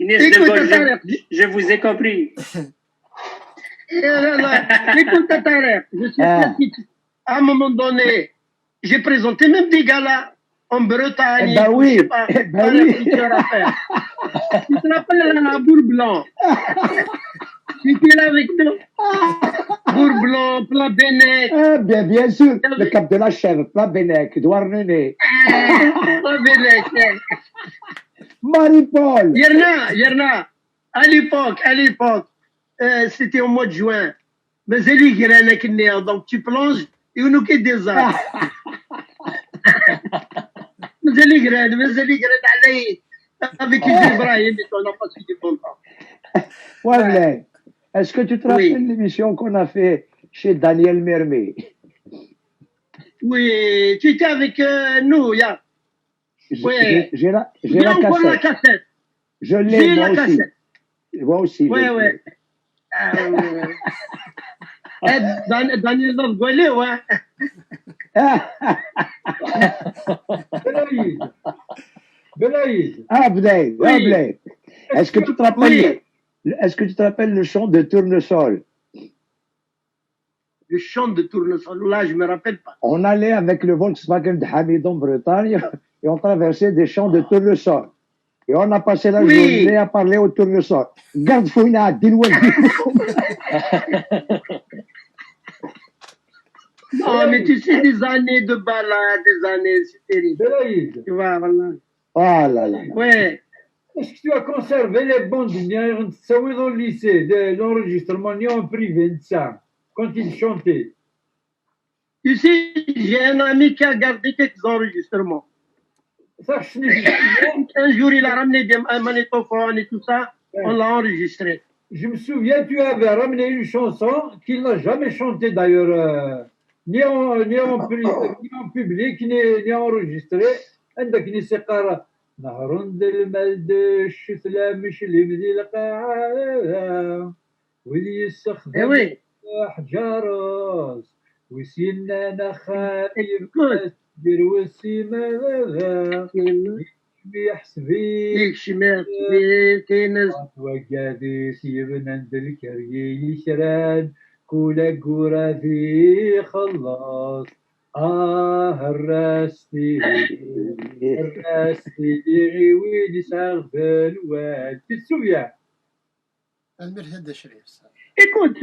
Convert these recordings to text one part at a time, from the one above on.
Inès de Gaulle, je vous ai compris. Écoute, Tarek, je sais pas si à un moment donné, j'ai présenté même des galas en Bretagne. Ben oui, je sais pas, ben oui. Tu te rappelles la bourre blanc? Tu étais là avec nous? Bourre blanc, plat Bennec. Bien sûr, le cap de la chèvre, plat Bennec, Douarnenez. Plat Bennec. Marie-Paul. Yerna, à l'époque, c'était au mois de juin. Mais c'est lui qui est donc tu plonges et on nous quitte des arbres. Mais c'est lui qui est avec Ibrahim, on n'a pas suivi bon temps. Ouais, est-ce que tu te rappelles l'émission qu'on a fait chez Daniel Mermet? Oui, tu étais avec nous, Yann. Oui. J'ai la cassette. Je l'ai, moi aussi. Moi aussi. Oui. Daniel Golé, ouais. Belaïd. Ah, Belaïd. Est-ce que tu te rappelles le chant de Tournesol? Le chant de Tournesol, là, je ne me rappelle pas. On allait avec le Volkswagen de Hamid en Bretagne et on traversait des champs de Tournesol. Et on a passé la journée à parler au Tournesol. Garde fouina, dis-nous. Non, mais tu sais, des années de balade, des années, c'est terrible. Tu vois, voilà. Ah là là. Ouais. Est-ce que tu as conservé les bandes dans le lycée, de l'enregistrement en privé, ça, quand il chantait? Tu sais, j'ai un ami qui a gardé quelques enregistrements. Ça, un jour, il a ramené un magnétophone et tout ça, on l'a enregistré. Je me souviens, tu avais ramené une chanson qu'il n'a jamais chantée d'ailleurs, ni en public, ni enregistrée. عندك نسقر نهر المال الشتلة مش اللي مدي القاعة وذي يستخدم حجاروس وسينا نخايف دير وسيما يحسبي كينز وقادي سيبن عند الكري يشراد كولا قورا ذي خلاص الراستي ديري ويلي ساغبن واد تسويا المرهد شريف. Écoute,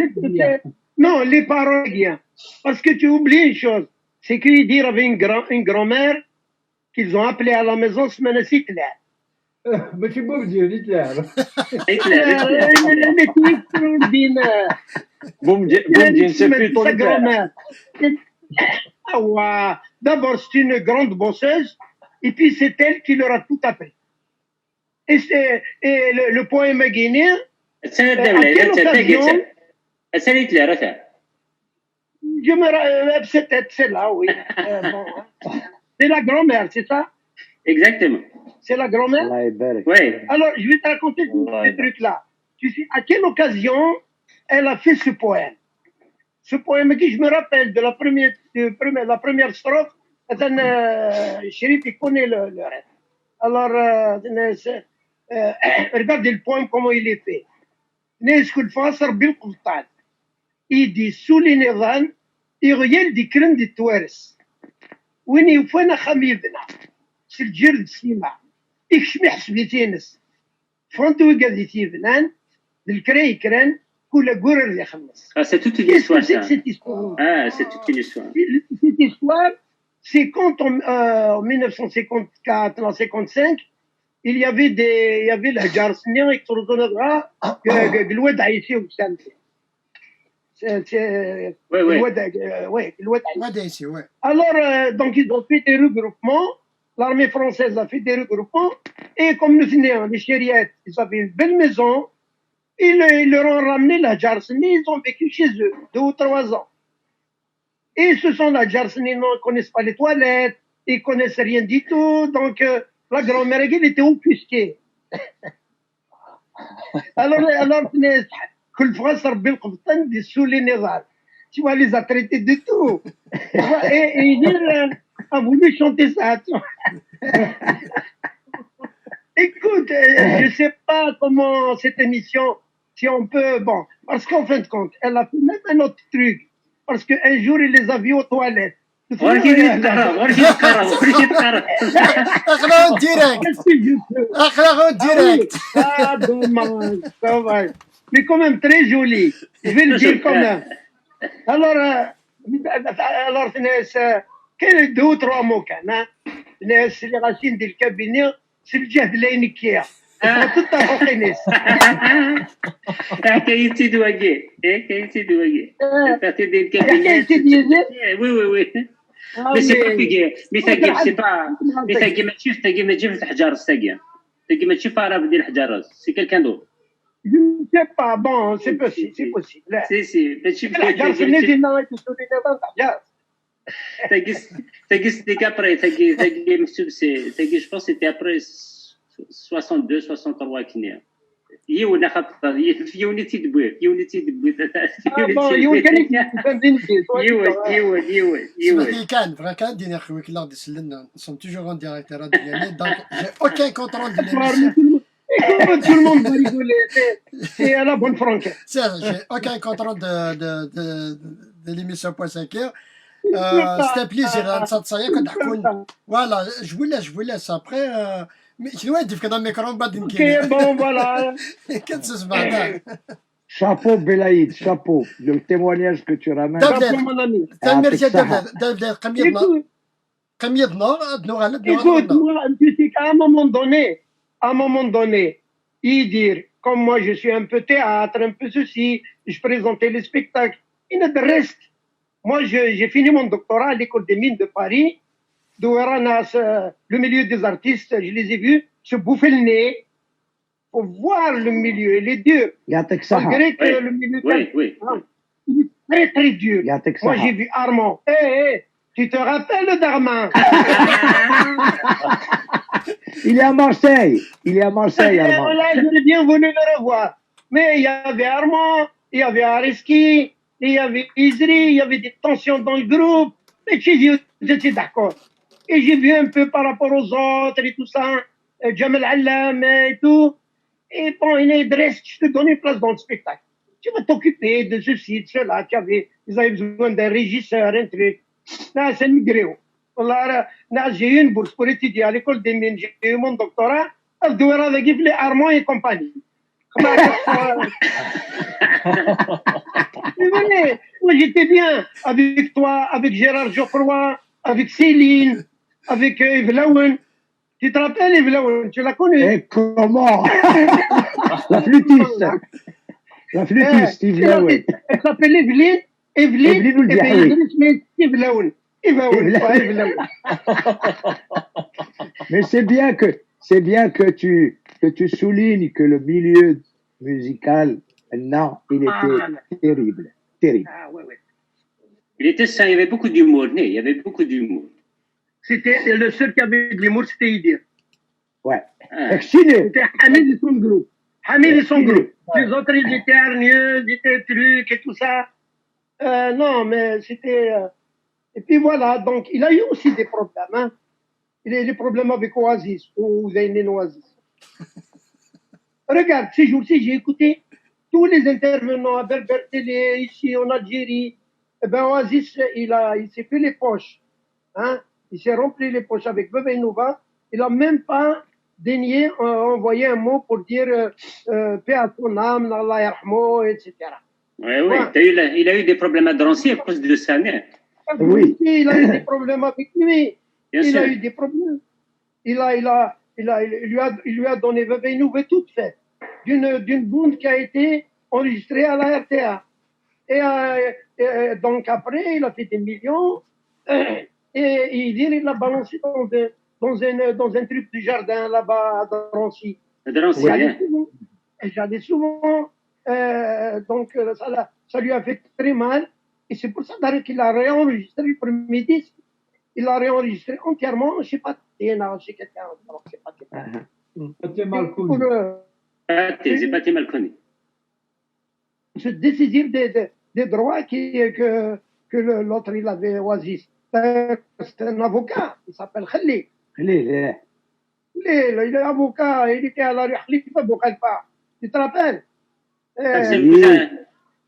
non, les paroles, parce que tu oublies une chose, c'est qu'il dit avait une grand-mère qu'ils ont appelée à la maison semaine Hitler. ماشي بومدين Hitler. Elle était extraordinaire. Boumdine, c'est plutôt sa grand-mère. D'abord, c'est une grande bosseuse, et puis c'est elle qui leur a tout appris. Et le poème guinéen, c'est là, oui. C'est la grand-mère, c'est ça? Exactement. C'est la grand-mère? Oui. Alors, je vais te raconter ce truc-là. Tu sais, à quelle occasion elle a fait ce poème? Ce poème qui, je me rappelle de la première strophe, Chérif, il connaît le reste. Alors, regardez le poème, comment il est fait. Il dit, sous les névans, il regarde des crèmes de Touares. وين يوفانا خميبنا سجل سيما إكشمي حسبيتينس فانتو قاعد يتيبنان بالكري كران كل قرر يخلص. C'est toute une histoire, ça. Cette histoire. C'est toute une histoire. Cette histoire, c'est quand en 1954, en 55, il y avait la Jarsnia et Tourdonadra, Gloued Haïti ou Santé. Alors, donc, ils ont fait des regroupements. L'armée française a fait des regroupements. Et comme nous venons, les chériettes, ils avaient une belle maison. Ils leur ont ramené la Jarsni. Ils ont vécu chez eux 2 ou 3 ans. Et ce sont la Jarsni, ils ne connaissent pas les toilettes. Ils ne connaissent rien du tout. Donc, la grand-mère, elle était offusquée. Alors, كل France ربي القبطان دي سولي نضال. Tu vois, les a traités de tout. Et il a voulu chanter ça. Écoute, Écoute, je ne sais pas comment cette émission, si on peut, bon, parce qu'en fin de compte, elle a fait même un autre truc. Parce qu'un jour, il les a vus aux toilettes. ولكن يتقرب ولكن يتقرب ولكن يتقرب. اقراهم ديريكت اقراهم ديريكت. Ah, dommage, dommage. Mais quand même très joli. Je vais le dire quand même. Alors, الناس كاين دو تروا مو كان الناس اللي غاشين ديال الكابيني في الجهد العينيكيه تتفق الناس حكاية سيدي واقي حكاية سيدي واقي partir des حكاية cabinets. سيدي Oui, oui, oui. Mais c'est pas figué. Mais c'est pas. Mais تاقي ماشي تاقي ما تجيب الحجار تاقي. تاقي ماشي فارغ ديال الحجار. C'est quelqu'un d'autre. Je ne sais pas, bon, c'est possible, c'est possible. لا. Si, si. ماشي الحجار في النادي لا يسولي الحجار. تاقي c'était après. تاقي مكتوب سي تاقي je pense c'était après 62 63 كنيا. يونا خاطر يوني تيدبوي يوني تيدبوي Ah bon, يقول كان يفهمني يوي اللي كان فرا كان دينا خويا كلا غادي يسلنا نسوم توجور اون ديريكت راديو ديالي دونك جي اوكان كونترول دو ليميسيون. Écoute, tout le monde va rigoler, c'est à la bonne franquette. J'ai aucun contrôle de l'émission Point 5 heures. C'était un plaisir نتصايا كنضحكوا. Voilà, je vous laisse après. Mais شنو هادي كذا الميكرو بعد Ok, نكمل. bon, voilà. كتسمع. Chapeau Belaïd, chapeau. Le témoignage que tu ramènes. Chapeau, mon ami. تنمرتي دابا قميضنا Écoute, قميضنا دنو غلط écoute, moi, tu sais qu'à un moment donné, il dire, comme moi je suis un peu théâtre, un peu ceci, je présentais les spectacles. Il y a de reste. Moi, j'ai fini mon doctorat à l'école des mines de Paris, d'où le milieu des artistes, je les ai vus se bouffer le nez. Faut voir le milieu, il est dur. يعطيك صحة. Malgré que Oui, le milieu oui. il est très très dur. يعطيك Moi, j'ai صحة. vu Armand. Tu te rappelles d'Armand? Il est à Marseille. Il est à Marseille, Armand. Là, j'aurais bien voulu le revoir. Mais il y avait Armand, il y avait Ariski, il y avait Isri, il y avait des tensions dans le groupe. Mais j'étais d'accord. Et j'ai vu un peu par rapport aux autres et tout ça, Jamal Allam et tout. Et bon, il est dressé, je te donne une place dans le spectacle. Tu vas t'occuper de ceci, de cela. Ils avaient besoin d'un régisseur, un truc. Là, c'est une gréo. Là, j'ai eu une bourse pour étudier à l'école des mines. J'ai eu mon doctorat. Al-Douara avec les Armand et compagnie. Moi, j'étais bien avec toi, avec Gérard Geoffroy, avec Céline, avec Yves Laouen. Tu te rappelles Yves Laouen? Tu l'as connu? Et comment? La flûtiste. La flûtiste, Yves Laouen. Elle s'appelle Evelyne. Evelyne ou le Diahoui. Yves Laouen. Yves Laouen. Mais c'est bien que tu soulignes que le milieu musical, non, il était terrible. Terrible. Ah, ouais. Il était sain, il y avait beaucoup d'humour, il y avait beaucoup d'humour. C'était le seul qui avait de l'humour, c'était Idir. Ouais. Ah. Excellent. C'était Hamid et son groupe. Hamid et son groupe. Les autres, ils étaient hargneux, ils étaient trucs et tout ça. Non, mais c'était... Et puis voilà, donc il a eu aussi des problèmes. Hein. Il a eu des problèmes avec Oasis, ou Zainin Oasis. Regarde, ces jours-ci, j'ai écouté tous les intervenants à Berber Télé, ici en Algérie. Eh ben, Oasis, il s'est fait les poches. Hein. Il s'est rempli les poches avec Bebe Nova. Il n'a même pas daigné envoyer un mot pour dire paix à son âme, Allah yarhamo, etc. Oui, il a eu des problèmes à Drancy à cause de ça. Oui. Il a eu des problèmes avec lui. Bien Il sûr. a eu des problèmes. Il lui a donné Bebe Nova toute faite. D'une bande qui a été enregistrée à la RTA. Et donc après, il a fait des millions. Et il l'a balancé dans un truc du jardin là-bas à Drancy. Drancy, J'allais souvent. Donc ça lui a fait très mal. Et c'est pour ça d'ailleurs qu'il a réenregistré le premier disque. Il l'a réenregistré entièrement. Je ne sais pas, chez quelqu'un. Je sais pas quelqu'un. C'était mal connu. c'est pas mal connu. Se dessaisir des droits que l'autre il avait Oasis. C'est un avocat, il s'appelle Khalil. Khalil, Il est avocat, il était à la rue Khalifa Boukalfa. Tu te rappelles? C'est le Oui. cousin.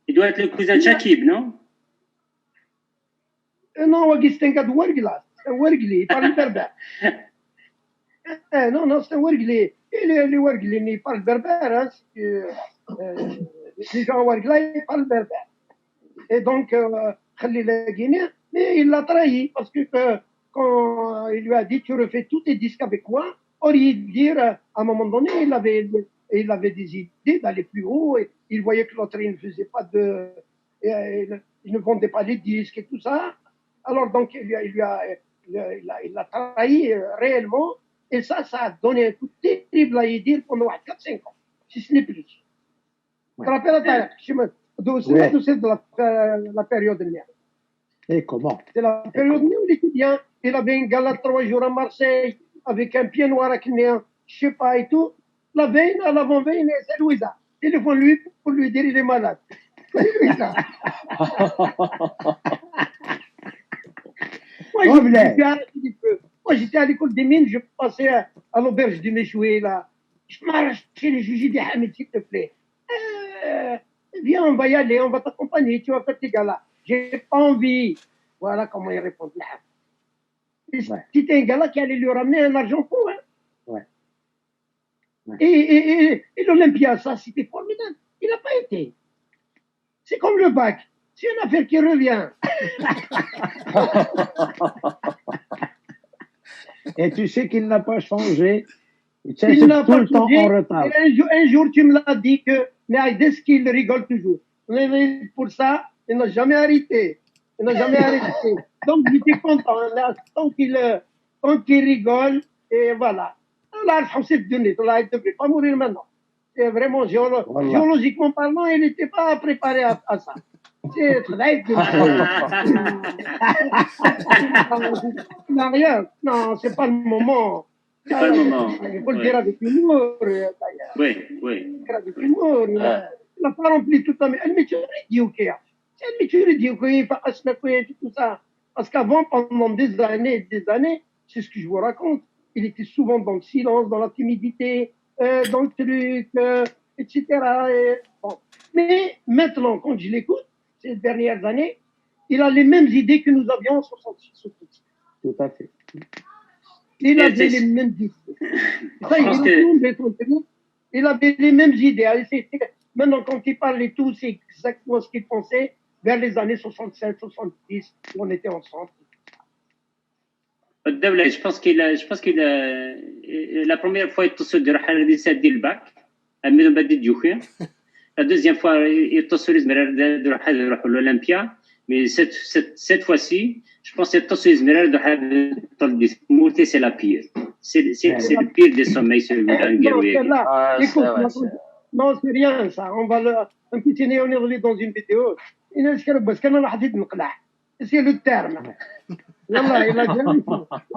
Il doit être le cousin de Shakib, non? Non, Augustin Gad Wargla. C'est un Wargli, il parle berbère. Non, c'est un Wargli. Les Wargli, ils parlent berbère. Hein, les gens Wargla, ils parlent berbère. Et donc, Khalil Guinée, mais il l'a trahi parce que quand il lui a dit tu refais tous tes disques avec moi, or il dire à un moment donné, il avait des idées d'aller plus haut et il voyait que l'autre il ne faisait pas de, il ne vendait pas les disques et tout ça. Alors donc il l'a trahi réellement et ça a donné un coup terrible à Yedir pendant 4-5 ans, si ce n'est plus. Tu te rappelles c'est de la période dernière. Et comment? C'est la période où il était bien. Il avait une gala 3 jours à Marseille avec un pied noir à Knéa, je sais pas et tout. La veille, à l'avant-veille, c'est Louisa. Téléphone lui pour lui dire il est malade. C'est Louisa. Moi, j'étais à l'école des mines, je passais à l'auberge du Méchoué, là. Je m'arrache chez les juges des Hamid, s'il te plaît. Viens, on va y aller, on va t'accompagner, tu vas faire tes gars-là. J'ai pas envie. Voilà comment il répond. C'était un gars-là qui allait lui ramener un argent fou. Hein. Ouais. Et l'Olympia, ça, c'était formidable. Il n'a pas été. C'est comme le bac. C'est une affaire qui revient. Et tu sais qu'il n'a pas changé. Il n'a tout pas le temps changé. en retard. Un jour, tu me l'as dit que Meïdes qu'il rigole toujours. Mais pour ça, il n'a jamais arrêté. Il n'a jamais arrêté. Donc, j'étais content. Tant qu'il rigole, et voilà. Allah c'est donné. Allah ne devrait pas mourir maintenant. C'est vraiment géologiquement parlant, il n'était pas préparé à ça. C'est très rien. Non, c'est pas le moment. C'est pas le moment. Il faut le dire avec humour, d'ailleurs. Oui, oui. Avec humour. Il n'a pas rempli tout ça. Mais elle m'est dit, tout ça. Parce qu'avant, pendant des années, c'est ce que je vous raconte, il était souvent dans le silence, dans la timidité, dans le truc, etc. Bon. Mais maintenant, quand je l'écoute, ces dernières années, il a les mêmes idées que nous avions en 66. Tout à fait. Il avait les mêmes idées. Ça, il avait les mêmes idées. Maintenant, quand il parle et tout, c'est exactement ce qu'il pensait vers les années 67, 70, où on était ensemble. Je pense qu'il a, la première fois, il تصل يروح يسدي الباك أمين بدي ديوخي. La deuxième fois, il تصل يروح l'Olympia. Mais cette fois-ci, je pense que تصل يروح c'est la pire. C'est le pire des sommeils, celui-là. Non, c'est rien, ça. On va le continuer, on est dans une vidéo. C'est le terme. والله إلا جاني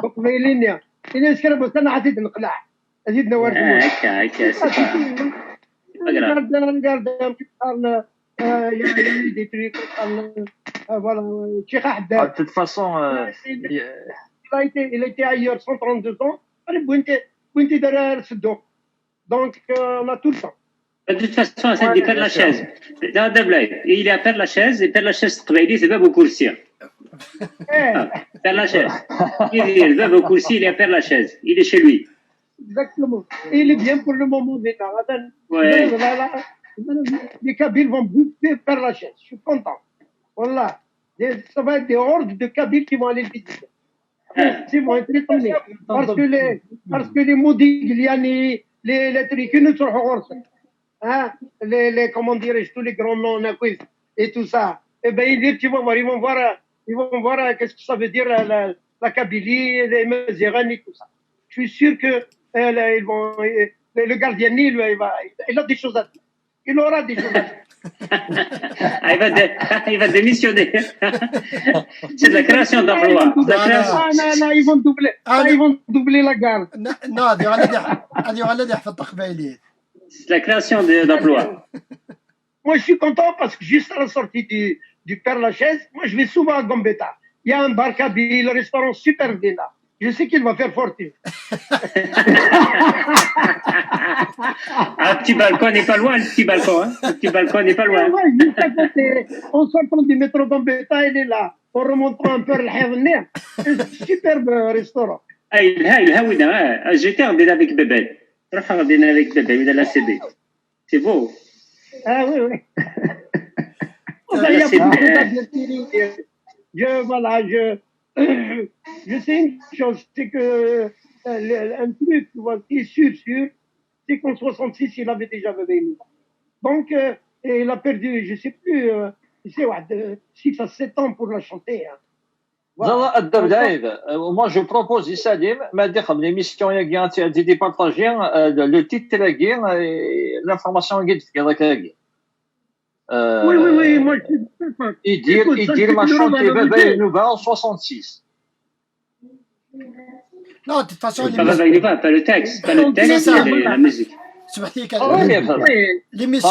قبيلين يا إني أشكر بس أنا عديد نقلع أزيد نورد هكا des trucs voilà Cheikh Ahmed De toute façon, il a été ailleurs 132 ans Bouinti derrière ce dos donc on a tout le temps. De toute façon, ça dépend de la chaise. Dans deux blagues, il est à Père Lachaise et Père Lachaise تقبيلي c'est pas beaucoup le Père Lachaise. Il va beaucoup il est à Père Lachaise. Il est chez lui. Exactement. Et il est bien pour le moment. Ouais. Les Kabyles vont bouffer Père Lachaise. Je suis content. Voilà. Ça va être des hordes de Kabyles qui vont aller le visiter. Ils vont être étonnés. Parce que les Modigliani, les trucs, nous sont hein, comment dirais-je, tous les grands noms, et tout ça. Eh bien, ils vont voir qu'est-ce que ça veut dire la Kabylie, les Mézérènes et tout ça. Je suis sûr que le gardien Nil, il a des choses à dire. Il aura des choses à dire. Il va démissionner. C'est de la création d'emplois. Non, ils vont doubler la garde. Non, هذه غادي يحفظ تقبايليه. C'est la création d'emplois. Moi, je suis content parce que juste à la sortie du Père Lachaise, moi, je vais souvent à Gambetta. Il y a un bar kabyle, le restaurant super bien là. Je sais qu'il va faire fortune. Un petit balcon n'est pas loin, le petit balcon. Hein. Le petit balcon n'est pas loin. Ouais, juste à côté, en sortant du métro Gambetta, il est là. En remontant un peu le Havenir. Un superbe restaurant. Il a j'étais en avec bébé. روح غادينا avec bébé, il a la CD. C'est beau. Ah oui, oui. Ah, Il y a c'est beaucoup bien. de voilà, je sais une chose, c'est que un truc qui est sûr, c'est qu'en 66, il avait déjà bébé. Donc, il a perdu, je ne sais plus, 6 à 7 ans pour la chanter. Hein. زعما الدردايد moi je propose يسالم ما دخل ليميسيون يا كي دي بارطاجي لو تيتر كي لانفورماسيون كي في هذاك Oui, oui, oui, moi je sais pas. يدير ما شونتي بابا نوفا 66 Non, de toute façon, Pas Baba Inuva, pas le texte. Pas le texte, ça. c'est la musique. سمحتي لي Oui, l'émission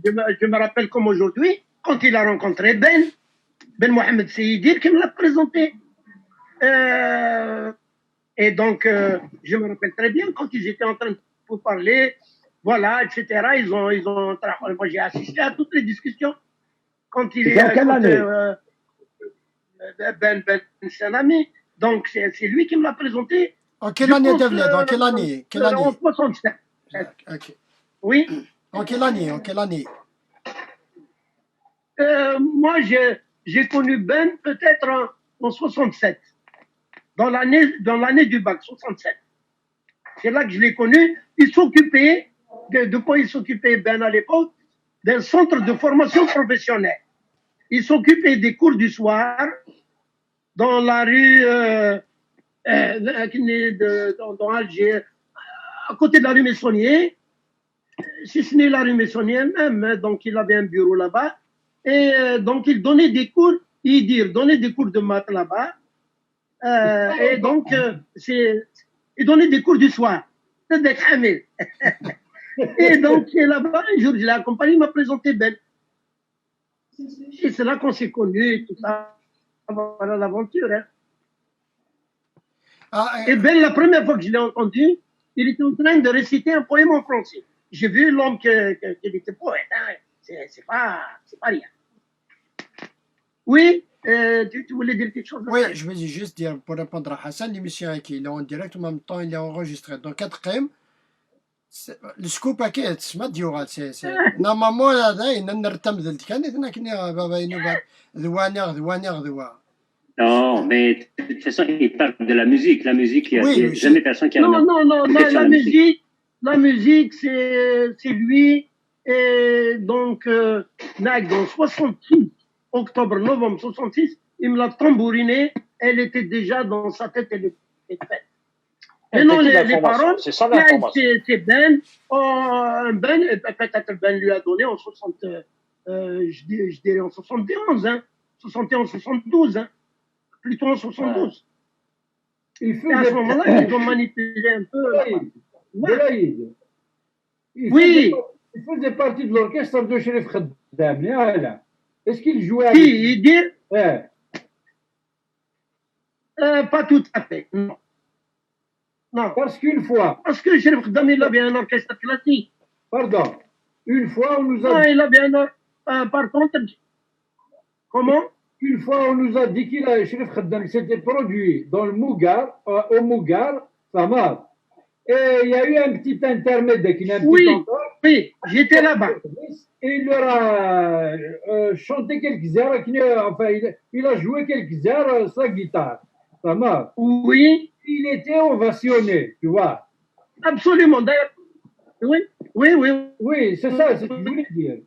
je me rappelle comme aujourd'hui, quand il a rencontré Ben Mohamed Seydir, qui me l'a présenté. Et donc, je me rappelle très bien quand ils étaient en train de parler, voilà, etc. Moi, j'ai assisté à toutes les discussions. Quand il est. Dans quelle année Ben, c'est un ami. Donc, c'est lui qui me l'a présenté. En quelle année Devlet? En quelle année? Quelle année? En 67. Ok. Oui. En quelle année? En quelle année? Moi, j'ai connu Ben peut-être en 67, dans l'année du bac, 67. C'est là que je l'ai connu. Il s'occupait, de quoi il s'occupait Ben à l'époque? D'un centre de formation professionnelle. Il s'occupait des cours du soir dans la rue dans Alger, à côté de la rue Messonnier, si ce n'est la rue Messonnier même, donc il avait un bureau là-bas. Et donc, il donnait des cours, il donnait des cours de maths là-bas. Et donc, il donnait des cours du soir. Et donc, là-bas, un jour, je l'ai accompagné, il m'a présenté Ben. Et c'est là qu'on s'est connus, tout ça. Voilà l'aventure. Hein. Et Ben, la première fois que je l'ai entendu, il était en train de réciter un poème en français. J'ai vu l'homme qu'il était poète. Hein. C'est pas rien. Oui, tu voulais dire quelque chose? Oui, je veux juste dire, pour répondre à Hassan, l'émission qui est en direct, en même temps, il est enregistré. Donc, 4 قيم, le scoop paquet, c'est ما ديورات, c'est normalement هذا نرتم ذلك كان كنا بابا ينوبا ذوانيغ. Non, mais de toute façon, il parle de la musique. La musique, il n'y a Oui, jamais personne qui a Non, la musique, c'est lui. Et donc, en 66, octobre, novembre 66, il me l'a tambouriné. Elle était déjà dans sa tête, elle était faite. Et non, les paroles, c'est Ben. Ben, peut-être Ben lui a donné en 60, je dirais en 71, hein. 71, 72, hein. Plutôt en 72. Il Et à ce moment-là, ils ont manipulé un peu. Oui. Il faisait partie de l'orchestre de Chérif Khaddam. Est-ce qu'il jouait avec... Qui, il dit pas tout à fait, non. Non. Parce qu'une fois... Parce que Chérif Khaddam, il avait un orchestre classique. Pardon. Une fois, on nous a... Ah, il avait un... par contre... Comment? Une fois, on nous a dit qu'il a Chérif Khaddam s'était produit dans le Mougar, au Mougar, Samar. Et il y a eu un petit intermède qui n'a Oui, j'étais là-bas. Et il leur a chanté quelques airs, enfin, il a joué quelques airs sa guitare, Samar. Oui. Il était ovationné, tu vois. Absolument, d'ailleurs. Oui. Oui, c'est ça, c'est ce que je voulais dire.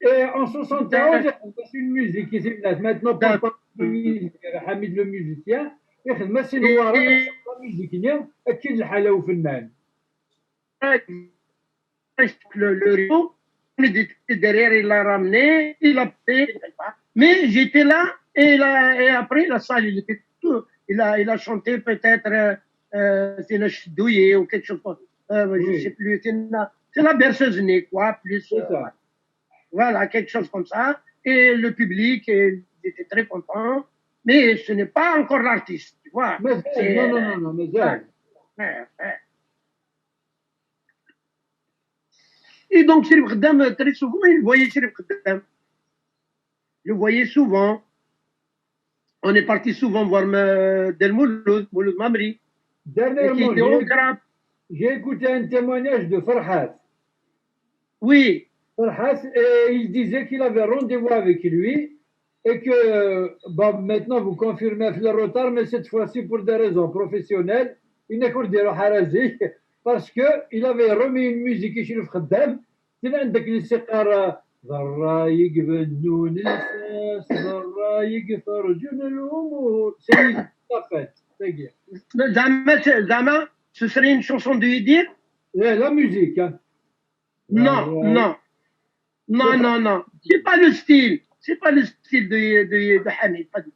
Et en 71, c'est une musique qui s'est maintenant pas Hamid le musicien. يخدم السنوار الموسيقيين اكيد الحاله وفنان. Le rideau, derrière, il l'a ramené, il l'a fait. Mais j'étais là et après la salle, il était tout. Il a chanté peut-être c'est le Ch'douillé ou quelque chose comme ça. Je ne sais plus. C'est la berceuse née, quoi. Plus. Voilà, quelque chose comme ça. Et le public, il était très content. mais ce n'est pas encore l'artiste, tu vois. Mais non, mais Ouais, ouais. Et donc, Chérif Khaddam, très souvent, il voyait Chérif Khaddam. Je le voyais souvent. On est parti souvent voir Del Mouloud Mamri, et qui dernièrement, était au Grab. j'ai écouté un témoignage de Farhat. Oui, Farhat, et il disait qu'il avait rendez-vous avec lui et que maintenant vous confirmez le retard, mais cette fois-ci pour des raisons professionnelles, il n'a qu'à dire Harazi parce qu'il avait remis une musique chez le Khaddam. Il عندك الموسيقار ضرايق بنون الفاس ضرايق فرجون الامور سيد طفت تقيا Zama, ce serait une chanson de Idir? لا musique hein. Non, non, non, non, non. C'est pas le style. C'est pas le style de Hamid. Pas du tout.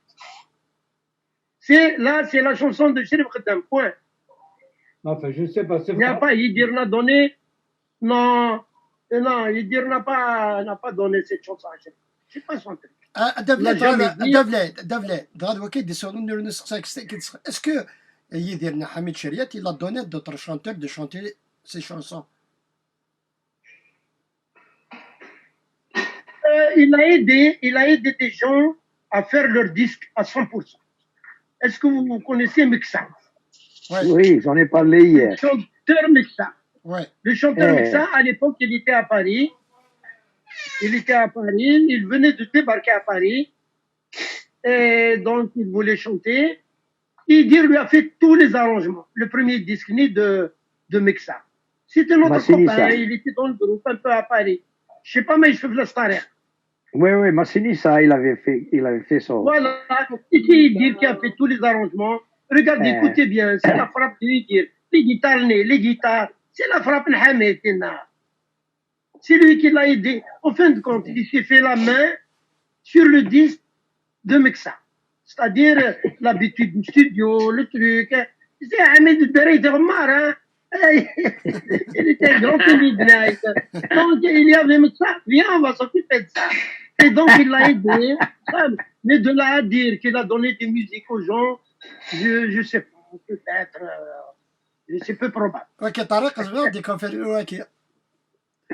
C'est la chanson de Chérif Khaddam. Point. Enfin, je ne sais pas. Il n'y a pas, Idir n'a donné. Non, non, Idir n'a pas donné cette chanson à Chérif. C'est pas son truc. Est-ce que Yidir Hamid Chériat, il a donné d'autres chanteurs de chanter ses chansons? Il a aidé des gens à faire leur disque à 100%. Est-ce que vous connaissez Mixa? Ouais. Oui, j'en ai parlé hier. Le chanteur Mixa. Ouais. Le chanteur Mixa, à l'époque, il était à Paris. Il venait de débarquer à Paris. Et donc, il voulait chanter. Idir lui a fait tous les arrangements. Le premier disque né de Mixa. C'était notre copain. Il était dans le groupe un peu à Paris. Je sais pas, mais je fais la star. Oui, Massinissa, il avait fait ça. Voilà, c'est Idir qui a fait tous les arrangements. Regardez, écoutez bien, c'est la frappe de Idir. Les guitares, c'est la frappe de Hamid. C'est lui qui l'a aidé. Au fin de compte, il s'est fait la main sur le disque de Mixa. C'est-à-dire l'habitude du studio, le truc. C'est Hamid Derey de Omar, hein. Il était un grand ami de Naïk. Donc, il y avait Mixa, viens, on va s'occuper de ça. Et donc, il l'a aidé. Mais de là à dire qu'il a donné des musiques aux gens, je sais pas, peut-être, c'est peu probable. Ok, Tarek, je vais déconférer. Ok.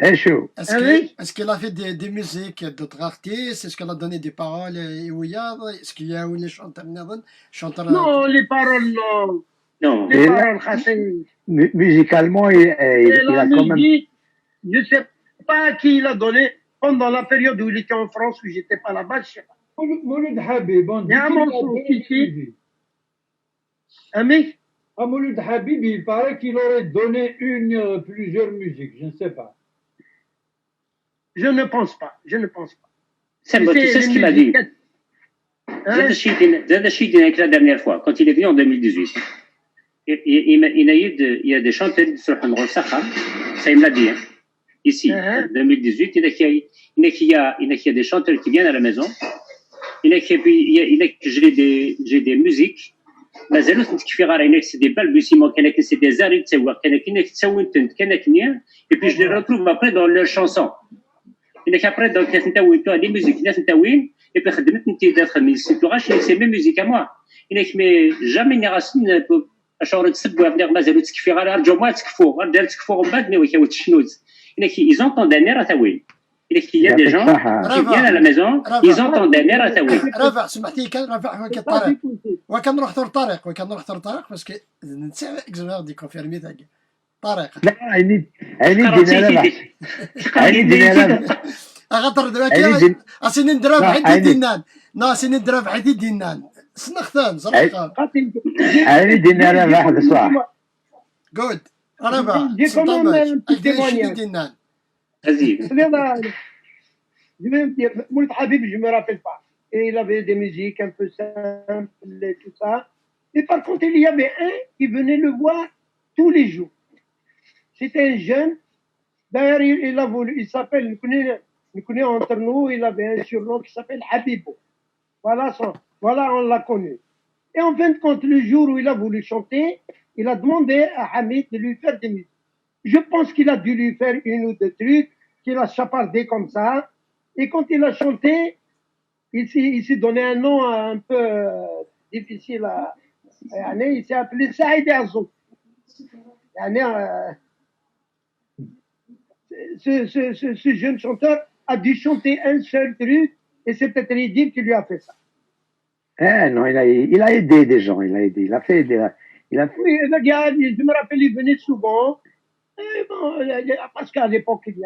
Est-ce qu'il a fait des musiques d'autres artistes? Est-ce qu'il a donné des paroles? Est-ce qu'il y a eu les chanteurs? Non, les paroles, non. Non. Les paroles, Hassan. Musicalement, il a quand même. Je ne sais pas qui il a donné pendant la période où il était en France, où j'étais pas là-bas, je sais pas. Mouloud Habib, on dit Il y a un morceau ici. Ami? À Mouloud Habib, il paraît qu'il aurait donné plusieurs musiques, je ne sais pas. Je ne pense pas, je ne pense pas. C'est ce qu'il m'a dit. Zed Chidin avec la dernière fois, quand il est venu en 2018. Il y a des chanteurs de Surhan Sakha, ça il me l'a dit. Hein. Ici, en 2018, il y a des chanteurs qui viennent à la maison. J'ai des musiques. مازالوا تكفي غير هناك سي دي بالبوسيمون كانك سي دي زاري تسوا كانك تسوي انت كانك نيا اي بي جو لي retrouve après dans leur chanson انك après donc انت وين تو دي ميوزيك ناس انت وين اي بي خدمت انت داخل من السيتوراش سي مي ميوزيك ا موا انك مي جامي ني راسين اشور تسبوا افنيغ مازالوا تكفي غير رجعوا ما تكفوا غير دار تكفوا من بعد ني كيوت الشنوز انك ils entendent un air à ta win il y a des gens qui viennent à la maison, ils entendent un air à ta win. رافع سمحتي كان رافع وكان طارق وكان نروح ثور طارق باسكو نسى اكزامير دي كونفيرمي تاعي طارق لا عيني دينا اغطر دابا اسين ندرا بحدي دينان ناسين ندرا بحدي دينان سنختان صراحه عيني دينا لا واحد صح جود رافع دينان Vas-y. Je vais me dire, Mouloud Habib, je ne me rappelle pas. Et il avait des musiques un peu simples et tout ça. Et par contre, il y avait un qui venait le voir tous les jours. C'était un jeune. D'ailleurs, il a voulu, il s'appelle, il connaît entre nous, il avait un surnom qui s'appelle Habibou. Voilà, on l'a connu. Et en fin de compte, le jour où il a voulu chanter, il a demandé à Hamid de lui faire des musiques. Je pense qu'il a dû lui faire une ou deux trucs, qu'il a chapardé comme ça. Et quand il a chanté, il s'est donné un nom un peu difficile à. Il s'est appelé Saïd Azouk. Ce jeune chanteur a dû chanter un seul truc et c'est peut-être Riddim qui lui a fait ça. Non, il a aidé des gens, il a fait des, Oui, le gars, je me rappelle, il venait souvent. Parce qu'à l'époque, il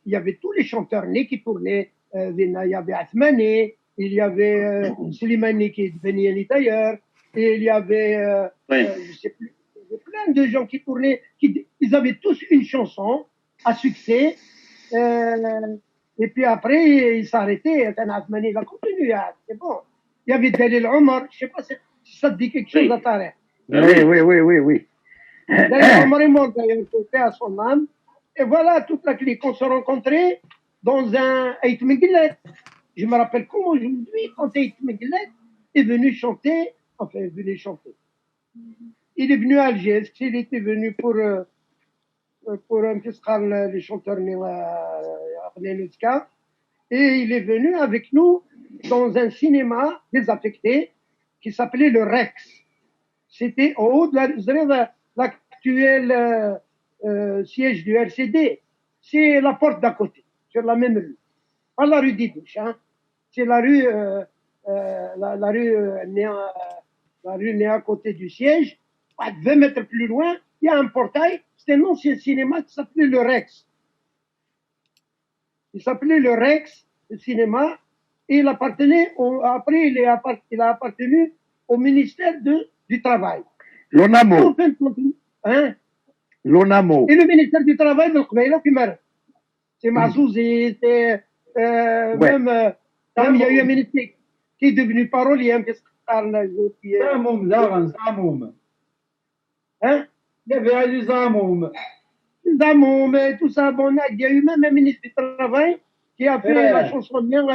y avait tous les chanteurs nés qui tournaient. Il y avait Athmani, il y avait Slimani qui venait d'ailleurs, et il y avait, je sais plus, il y avait plein de gens qui tournaient, ils avaient tous une chanson à succès. Et puis après, il s'arrêtait. Athmani, il a continué. C'est bon. Il y avait Dalil Omar, je ne sais pas si ça te dit quelque chose à Tarek. Oui. D'ailleurs, Omar est mort d'ailleurs, côté à son âme. Et voilà, toute la clique, on se rencontrait dans un Ait Megillet. Je me rappelle comme aujourd'hui, quand Ait Megillet est venu chanter, enfin, il est venu chanter. Il est venu à Alger, il était venu pour un petit les chanteurs et il est venu avec nous dans un cinéma désaffecté qui s'appelait le Rex. C'était au haut de l'actuel siège du RCD. C'est la porte d'à côté, sur la même rue. Pas la rue d'Idouche, hein. C'est la rue, la rue née à côté du siège. 20 mètres plus loin, il y a un portail. C'était un ancien cinéma qui s'appelait le Rex. Il s'appelait le Rex, le cinéma, et il appartenait, après il a appartenu au ministère du Travail. L'ONAMO. Hein? L'ONAMO. Et le ministère du Travail de l'Qbaïla qui meurt. C'est Mazouzi, c'est même il y a eu un ministre qui est devenu parolier, qui Zamoum, Zamoum. Hein? Il y avait Ali Zamoum. Zamoum, tout ça, bon, il y a eu même un ministre du Travail qui a fait la chanson bien,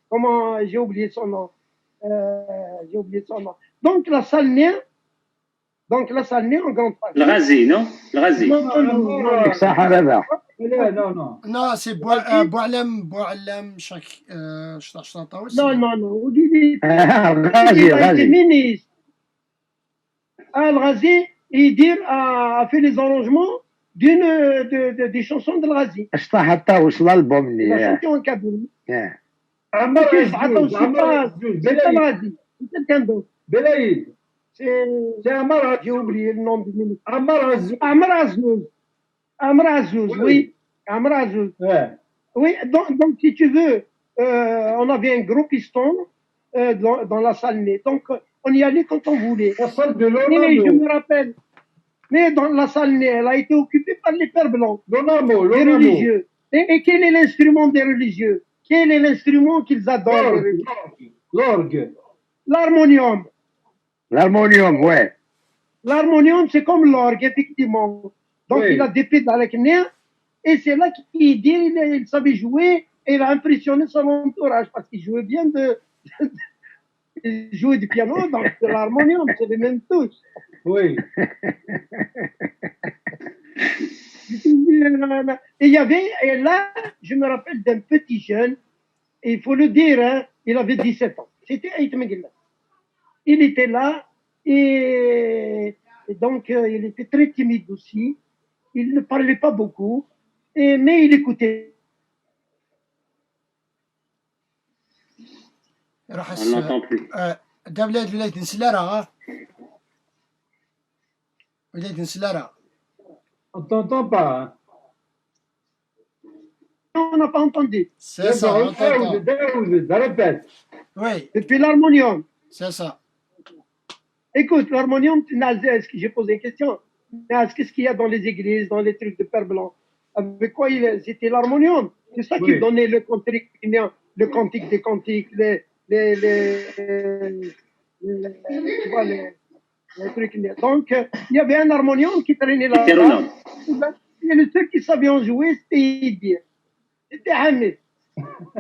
comment, j'ai oublié son nom. Donc la salle Nia en grande partie. Le Razi, non? Le Razi. Non. Non, c'est Boualem, chaque. Non. Razi. Il a été ministre. Al-Razi, a fait les arrangements des chansons de Razi. l'album. Il a chanté en Kabylie. Ammar C'est pas Razi, c'est quelqu'un d'autre. Belaïd. C'est Ammar, j'ai oublié le nom du ministre. Ammar Azouz, oui. Ammar Azouz. Oui, donc si tu veux, on avait un gros piston dans la salle née. Donc on y allait quand on voulait. La salle de Mais je l'ONAMO. me rappelle. Mais dans la salle née, elle a été occupée par les pères blancs, L'ONAMO. les religieux. Et quel est l'instrument des religieux? Quel est l'instrument qu'ils adorent, les religieux? L'orgue. L'harmonium. L'harmonium, ouais. L'harmonium, c'est comme l'orgue, effectivement. Donc, Oui. il a des pédales avec nerfs, et c'est là qu'il dit il savait jouer, et il a impressionné son entourage, parce qu'il jouait bien il jouait du piano, donc de l'harmonium, c'est les mêmes touches. Oui. Et là, je me rappelle d'un petit jeune, et il faut le dire, hein, il avait 17 ans. C'était Ait Megillah. Il était là, et donc il était très timide aussi. Il ne parlait pas beaucoup, mais il écoutait. On n'entend plus. دابلات ولاية نسلارة ولاية نسلارة. On t'entend pas. Hein. On n'a pas entendu. C'est ça, on t'entend. Répète. Oui, Depuis l'harmonium. c'est ça. Écoute, l'harmonium, j'ai posé une question. Qu'est-ce qu'il y a dans les églises, dans les trucs de père blanc? Avec quoi c'était l'harmonium? C'est ça qui donnait le cantique des cantiques, les trucs. Donc, il y avait un harmonium qui traînait là. Et le seul qui savait en jouer, c'était Idir. C'était Hamid.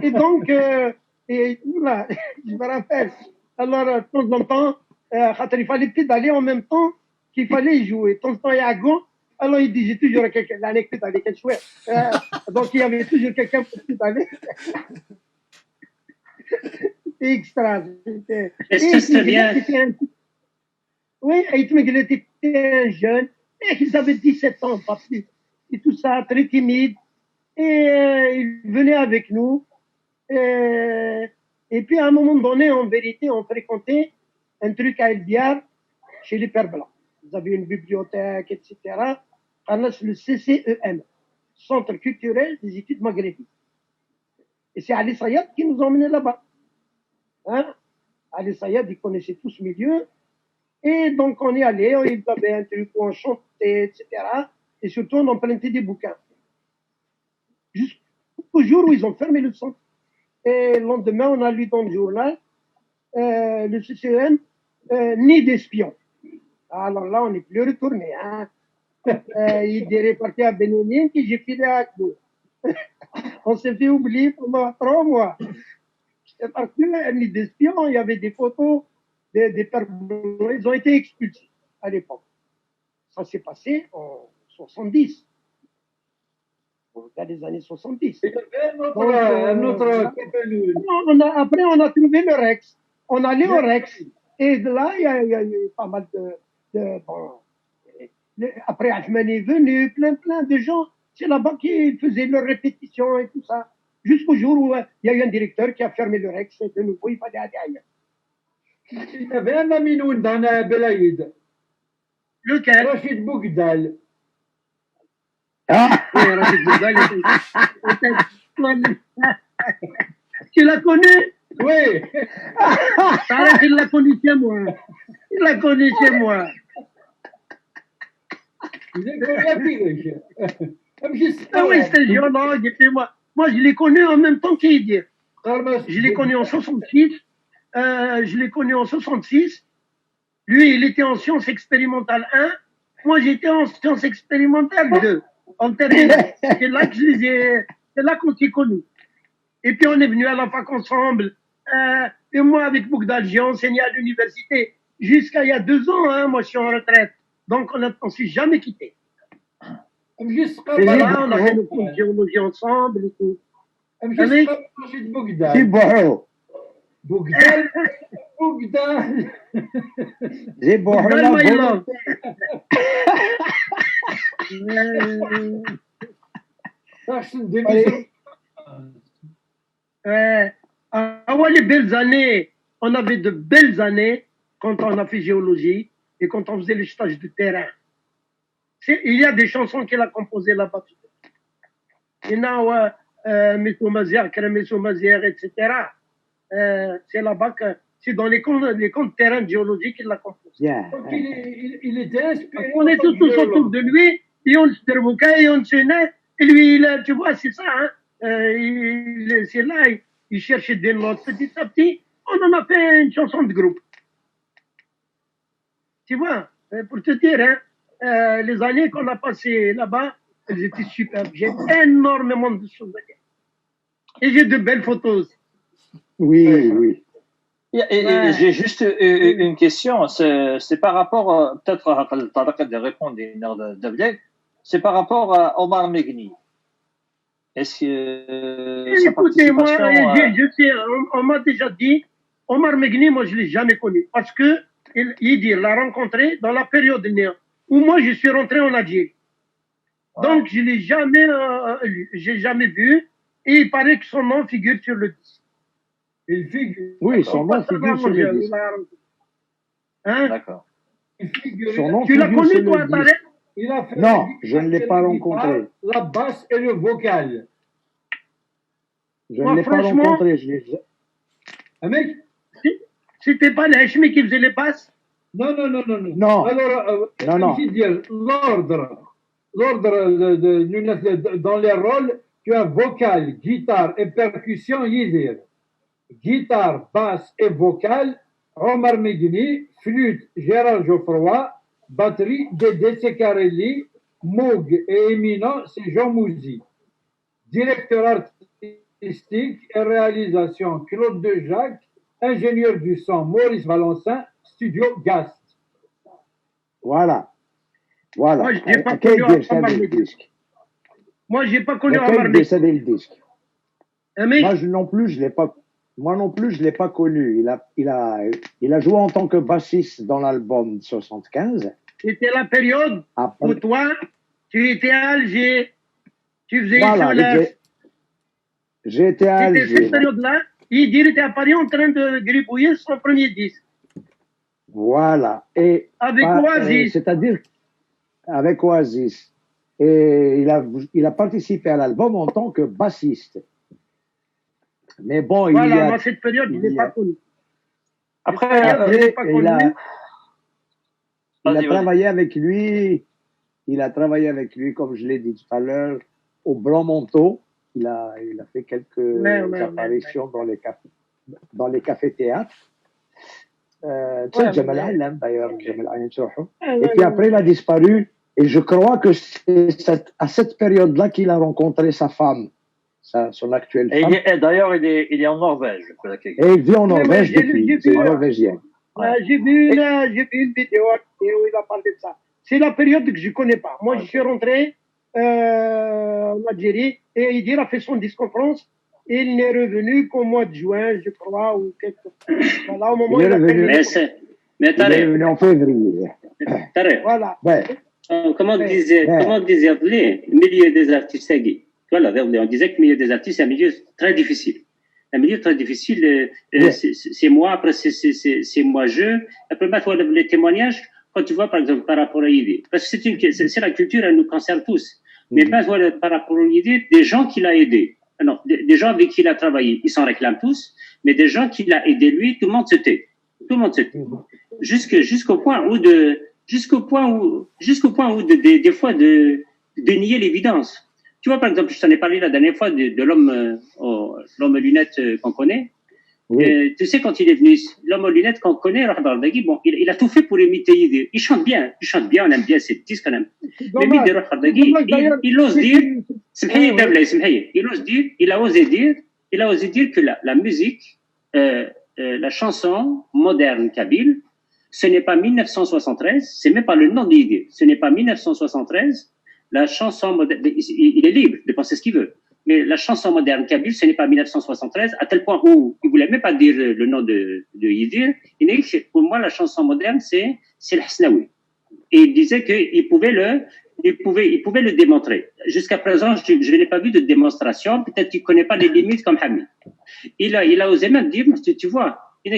Et donc, voilà, je me rappelle. Alors, de temps en temps, il fallait pédaler en même temps qu'il fallait jouer. De temps en temps, il y a Gon. Alors, il disait toujours à quelqu'un, l'année pédaler, quel chouette. Donc, il y avait toujours quelqu'un pour pédaler. C'était extra. C'était... Est-ce que c'était bien? Oui, Aïtmegel était un jeune, et ils avaient 17 ans, pas plus. Et tout ça, très timide. Et il venait avec nous. Et puis à un moment donné, en vérité, on fréquentait un truc à El Biar, chez les Pères Blancs. Ils avaient une bibliothèque, etc. Le CCEM, Centre culturel des études maghrébines. Et c'est Ali Sayad qui nous a emmenés là-bas. Hein? Ali Sayad, il connaissait tout ce milieu. Et donc on y allait, ils avaient un truc où on chantait, etc. Et surtout, on empruntait des bouquins. Jusqu'au jour où ils ont fermé le centre. Et le lendemain, on a lu dans le journal, le CCEM, nid d'espions. Alors là, on n'est plus retourné. Hein. Il est reparti à Bénounine, puis j'ai filé à Akdou. On s'est fait oublier pendant 3 mois. Parce que un nid d'espions, il y avait des photos des Pères Blancs. Ils ont été expulsés à l'époque. Ça s'est passé en 70. Dans les années 70. Il y avait un autre après, on a trouvé le Rex. On allait au Rex. Et de là, il y a eu pas mal bon, après, Ahmed est venu, plein de gens. C'est là-bas qu'ils faisaient leurs répétitions et tout ça. Jusqu'au jour où il y a eu un directeur qui a fermé le Rex. Et de nouveau, il fallait aller ailleurs. Il y avait un Aminoun dans Belaïd. Lequel? Rachid Bougdal. Ah, Oui, Rachid Bougdal. Tu l'as connu? Oui. Tarek, il l'a connu chez moi. Il l'a connu chez moi. Il est connu à Piriche. Ah oui, c'est un géologue. Et puis moi, je l'ai connu en même temps qu'il. Je l'ai connu en 66. Je l'ai connu en 66. Lui, il était en sciences expérimentales 1. Moi, j'étais en sciences expérimentales 2. En terminale. C'est là que c'est là qu'on s'est connus. Et puis, on est venu à la fac ensemble. Et moi, avec Bougdal, j'ai enseigné à l'université jusqu'à il y a 2 ans. Hein, moi, je suis en retraite. Donc, on ne s'est jamais quittés. Voilà, on a fait nos cours de géologie ensemble et tout. Rachid Bougdal. c'est bon. Bougdal. Bougdal. C'est bon. Bougdal, my love. Les belles années, on avait de belles années quand on a fait géologie et quand on faisait les stages de terrain. Il y a des chansons qu'il a composées là-bas. Il y en a Messoumazière, Kremessoumazière, etc. C'est là-bas que c'est dans les camps de terrain de géologie qu'il l'a composé. Yeah. Donc il était inspiré. On est tous autour de lui et on se débrouille et on se naît. Et lui, tu vois, c'est ça. Hein? C'est là, il cherchait des notes petit à petit. On en a fait une chanson de groupe. Tu vois, pour te dire, hein, les années qu'on a passées là-bas, elles étaient superbes. J'ai énormément de choses à dire. Et j'ai de belles photos aussi. Oui. Et j'ai juste une question. C'est par rapport, peut-être, à de répondre c'est par rapport à Omar Megni. Est-ce que sa écoutez, moi, participation... je sais, on m'a déjà dit, Omar Megni, moi, je ne l'ai jamais connu. Parce que il l'a rencontré dans la période néo, où moi, je suis rentré en Algérie. Donc, je ne l'ai jamais, j'ai jamais vu. Et il paraît que son nom figure sur le disque. Il figure. Oui, son nom figure sur le disque. Hein? D'accord. Son nom Tu l'as figure connu, sur toi, le Tarek? disque. Il a fait Non, je ne l'ai pas rencontré. La basse et le vocal. Je ne l'ai pas rencontré. Un mec? C'était pas l'Hachmi qui faisait les passes? Non. Non. Alors, Non. L'ordre dans les rôles, tu as vocal, guitare et percussion, Yidir. Guitare, basse et vocal, Omar Megni, flûte, Gérard Geoffroy, batterie, Dédé Secarelli, Moog et éminent, c'est Jean Mouzy. Directeur artistique et réalisation, Claude Dejac, ingénieur du son, Maurice Valencin, studio Gast. Voilà. Moi, je n'ai pas connu Omar Megni. Moi, je n'ai pas connu Omar Megni. le disque. Moi non plus, je ne Moi non plus, je ne l'ai pas connu. Il a joué en tant que bassiste dans l'album 75. C'était la période Après, où toi, tu étais à Alger, tu faisais voilà, cela. j'ai été à C'était Alger. cette période-là. Il était à Paris en train de gribouiller son premier disque. Voilà. Et Avec Oasis. c'est-à-dire avec Oasis. Et il a participé à l'album en tant que bassiste. Mais bon, Voilà, moi, cette période, je ne l'ai pas connue. Après, il a travaillé avec lui. Il a travaillé avec lui, comme je l'ai dit tout à l'heure, au Blanc Manteau. Il a fait quelques apparitions dans les cafés-théâtres. Jamal Alam, d'ailleurs. Et puis après, il a disparu. Et je crois que c'est à cette période-là qu'il a rencontré sa femme, son actuelle femme. Et d'ailleurs, il est en Norvège. Et il vit en Norvège depuis. C'est norvégien. J'ai vu une vidéo où il a parlé de ça. C'est la période que je ne connais pas. Moi, je suis rentré en Algérie et il a fait son disque en France. Et il n'est revenu qu'au mois de juin, je crois, ou quelque chose. Voilà, au moment où il est revenu. Mais il est revenu en février. Voilà. Ouais. Comment disait Abdelé, le milieu des artistes, voilà, on disait que le milieu des artistes, c'est un milieu très difficile. Un milieu très difficile, c'est moi, après c'est moi je. Après, les témoignages, quand tu vois, par exemple, par rapport à l'idée, parce que c'est la culture, elle nous concerne tous. Mais par rapport à l'idée, des gens qu'il a aidés, non, des gens avec qui il a travaillé, ils s'en réclament tous, mais des gens qu'il a aidés lui, tout le monde se tait. Tout le monde se tait. Jusqu'au point où des fois de nier l'évidence. Tu vois, par exemple, je t'en ai parlé la dernière fois de l'homme aux lunettes qu'on connaît. Oui. Tu sais, quand il est venu, l'homme aux lunettes qu'on connaît, bon, il a tout fait pour imiter Yidi. Il chante bien, on aime bien ses disques quand même. Mais il ose dire, il a osé dire que la musique, la chanson moderne kabyle, ce n'est pas 1973, c'est même pas le nom d'Yidi. Ce n'est pas 1973. La chanson moderne, il est libre de penser ce qu'il veut. Mais la chanson moderne kabyle, ce n'est pas 1973, à tel point où il ne voulait même pas dire le nom de Yidir. Il dit que pour moi, la chanson moderne, c'est le Hasnaoui. Et il disait qu'il pouvait le démontrer. Jusqu'à présent, je n'ai pas vu de démonstration. Peut-être qu'il ne connaît pas les limites comme Hamid. Il a osé même dire, tu vois, tu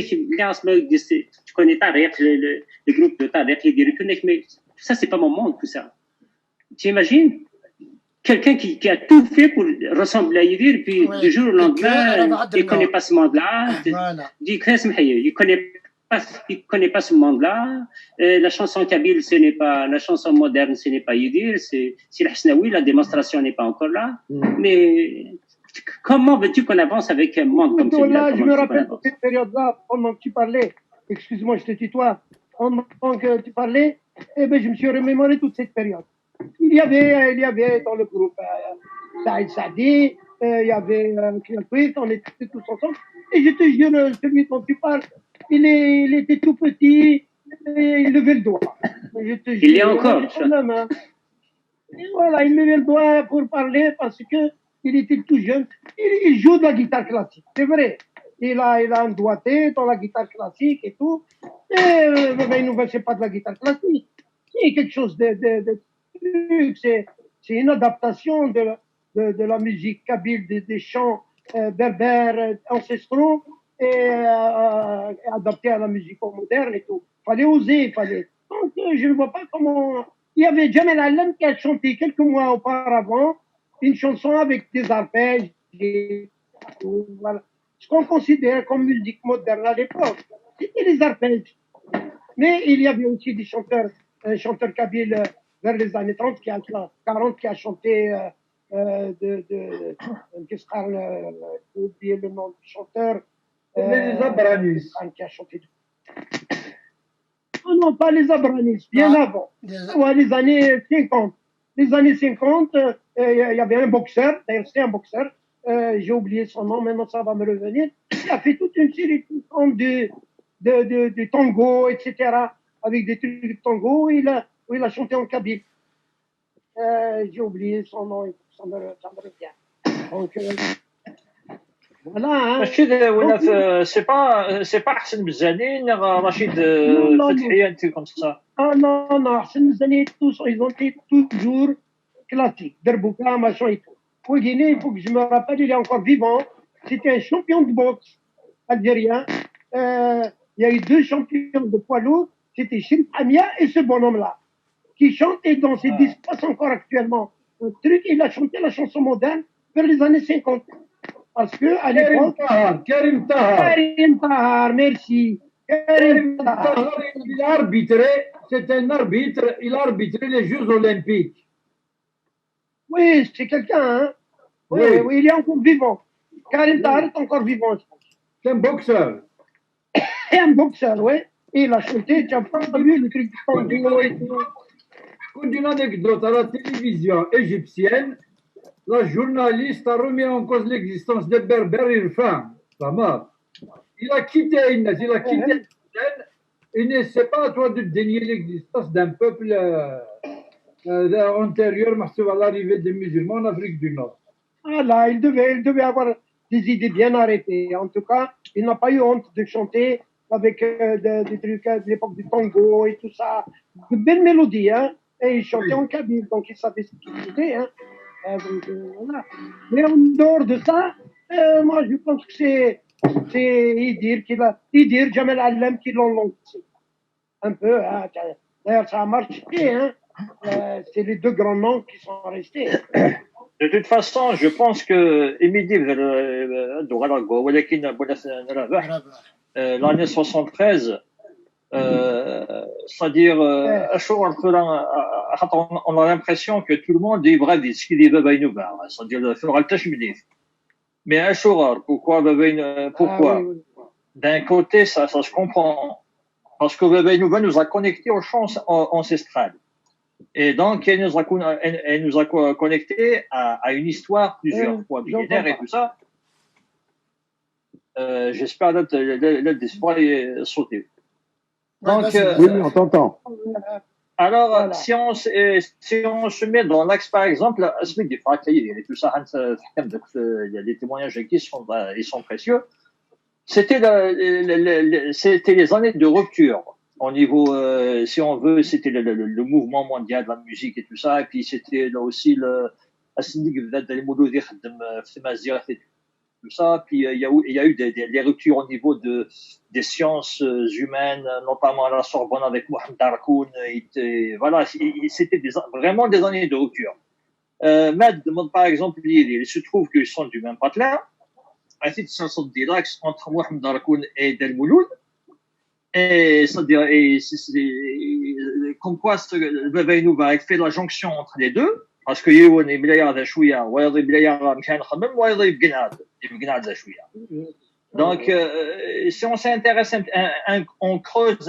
connais Tariq, le groupe de Tariq, il dirait que mais ça, c'est pas mon monde, tout ça. Tu imagines quelqu'un qui a tout fait pour ressembler à Yidir, puis du jour au lendemain, il ne connaît pas ce monde-là. Voilà. Il ne connaît pas ce monde-là. La chanson kabyle, la chanson moderne, ce n'est pas Yidir, c'est le Hasnaoui, la démonstration n'est pas encore là. Mais comment veux-tu qu'on avance avec un monde comme celui-là? Je me rappelle de cette période-là, pendant que tu parlais, excuse-moi, je te tutoie, pendant que tu parlais, je me suis remémoré toute cette période. Il y avait dans le groupe Saïd Saadi, il y avait Kilalpouit, on était tous ensemble. Et je te jure, celui dont tu parles, il était tout petit, et il levait le doigt. Je te jure, il y a encore. Et voilà, il levait le doigt pour parler parce qu'il était tout jeune. Il joue de la guitare classique, c'est vrai. Il a un doigté dans la guitare classique et tout. Et il ne veut pas de la guitare classique. C'est quelque chose de c'est une adaptation de la musique kabyle, des chants berbères ancestraux et adapté à la musique moderne et tout. Il fallait oser, Donc, je ne vois pas comment. Il y avait Jamal Alam qui a chanté quelques mois auparavant une chanson avec des arpèges, voilà. Ce qu'on considère comme musique moderne à l'époque, c'était les arpèges. Mais il y avait aussi des chanteurs kabyles vers les années 30, 40 qui a chanté qu'est-ce qu'on a oublié le nom du chanteur. Les Abranis. Qui a chanté. Non, pas les Abranis, bien avant. Les années 50. Les années 50, il y avait un boxeur, d'ailleurs c'était un boxeur, j'ai oublié son nom, maintenant ça va me revenir. Il a fait toute une série de tango, etc. Avec des trucs de tango, il a chanté en kabyle. J'ai oublié son nom, ça me revient. Donc, Voilà, hein. ماشي ولا Donc, سي با حسن مزانين رشيد non, non, non. فتحي انت كوم سا. Ah non, non, Hassan Mzani, tous, ils ont été toujours classiques. Derbouka, machin et tout. Au Guinée, il faut que je me rappelle, il est encore vivant. C'était un champion de boxe algérien. Il y a eu 2 champions de poids lourd. C'était Chérif Hamia et ce bonhomme-là, qui chantait dans ses disques, passe encore actuellement. Un truc, il a chanté la chanson moderne vers les années 50. Parce que à l'époque, Karim Tahar. Karim Tahar, merci. Karim Tahar, il a arbitré, c'est un arbitre, il a arbitré les Jeux Olympiques. Oui, c'est quelqu'un, hein. Oui, Oui. oui, il est encore vivant. Karim Tahar est encore vivant, je pense. C'est un boxeur. Et un boxeur, oui. Et il a chanté, tu as pas vu le truc du tango et tout. Une anecdote, à la télévision égyptienne, la journaliste a remis en cause l'existence des Berbères irfans. Il a quitté Inès, il a quitté Inès, et ne sait pas à toi de dénier l'existence d'un peuple antérieur à l'arrivée des musulmans en Afrique du Nord. Ah là, il devait avoir des idées bien arrêtées. En tout cas, il n'a pas eu honte de chanter avec des trucs de l'époque du tango et tout ça. De belles mélodies, hein. Et il chantait en kabyle, donc il savait ce qu'il faisait, hein. Donc, voilà. Mais en dehors de ça, moi je pense que c'est Idir, Jamal Alem qui l'ont lancé. Un peu, hein. D'ailleurs ça a marché, hein. C'est les 2 grands noms qui sont restés. De toute façon, je pense que Emidi l'année 73, c'est-à-dire on a l'impression que tout le monde dit bref, ce qu'il dit c'est-à-dire mais pourquoi d'un côté ça se comprend parce que Baba nous a connectés aux chants ancestrales et donc elle nous a connectés à une histoire plusieurs fois millénaire et tout ça. J'espère que l'espoir est sauté. Donc, oui, on t'entend. Alors, voilà. si on se met dans l'axe, par exemple, tout ça, les témoignages qui sont précieux. C'était les années de rupture. Au niveau, si on veut, c'était le mouvement mondial de la musique et tout ça. Et puis, c'était là aussi tout ça. Puis il y a eu des ruptures au niveau des sciences humaines, notamment à la Sorbonne avec Mohamed Darkoun. Voilà, c'était vraiment des années de rupture. Med demande par exemple, il se trouve qu'ils sont du même patelin. Un titre sont des l'axe entre Mohamed Darkoun et Del Mouloud. Et c'est-à-dire, comme quoi Bebeynou va faire la jonction entre les deux. Parce que يو اللي مليار شويه ويضرب مليار مشان نخمم ويضرب بقناد شويه. Donc si on s'intéresse on creuse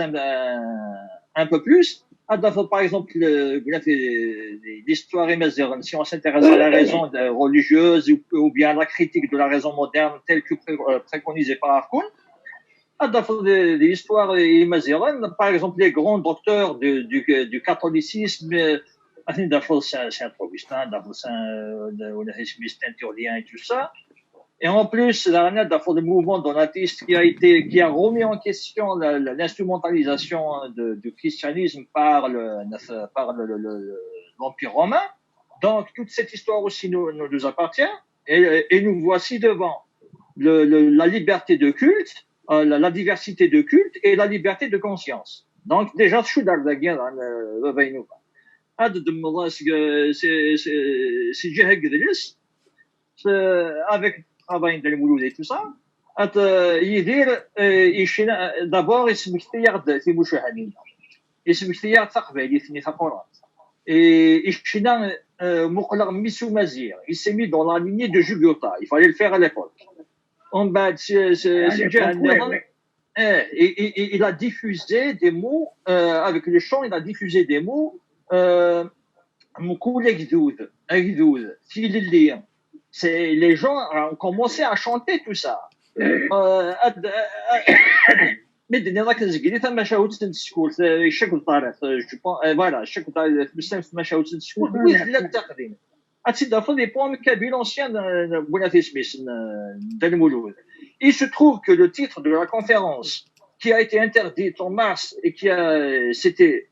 un peu plus, par exemple l'histoire amazigh, si on s'intéresse à la raison religieuse ou bien à la critique de la raison moderne telle que préconisée par Arkoun, l'histoire amazigh, par exemple les grands docteurs du catholicisme, Saint-Augustin, Saint Turdien et tout ça. Et en plus, le mouvement donatiste qui a remis en question l'instrumentalisation du christianisme par l'Empire romain. Donc, toute cette histoire aussi nous appartient. Et nous voici devant la liberté de culte, la diversité de culte et la liberté de conscience. Donc, déjà, je suis dans la guerre, هذا دم سي جهه قدلس avec travail de المولود et tout ça يدير يشنا دابور اسم اختيار في مشاهدين اسم اختيار تقبل ثني ثقورات يشنا مقلق ميسو مزير il s'est mis dans la lignée de Jugurtha, il fallait le faire à l'époque. En bas il a diffusé des mots avec le chant, il a diffusé des mots les gens ont commencé à chanter tout ça. Mais voilà, dans les poèmes kabyles anciens il se trouve que le titre de la conférence qui a été interdite en mars et c'était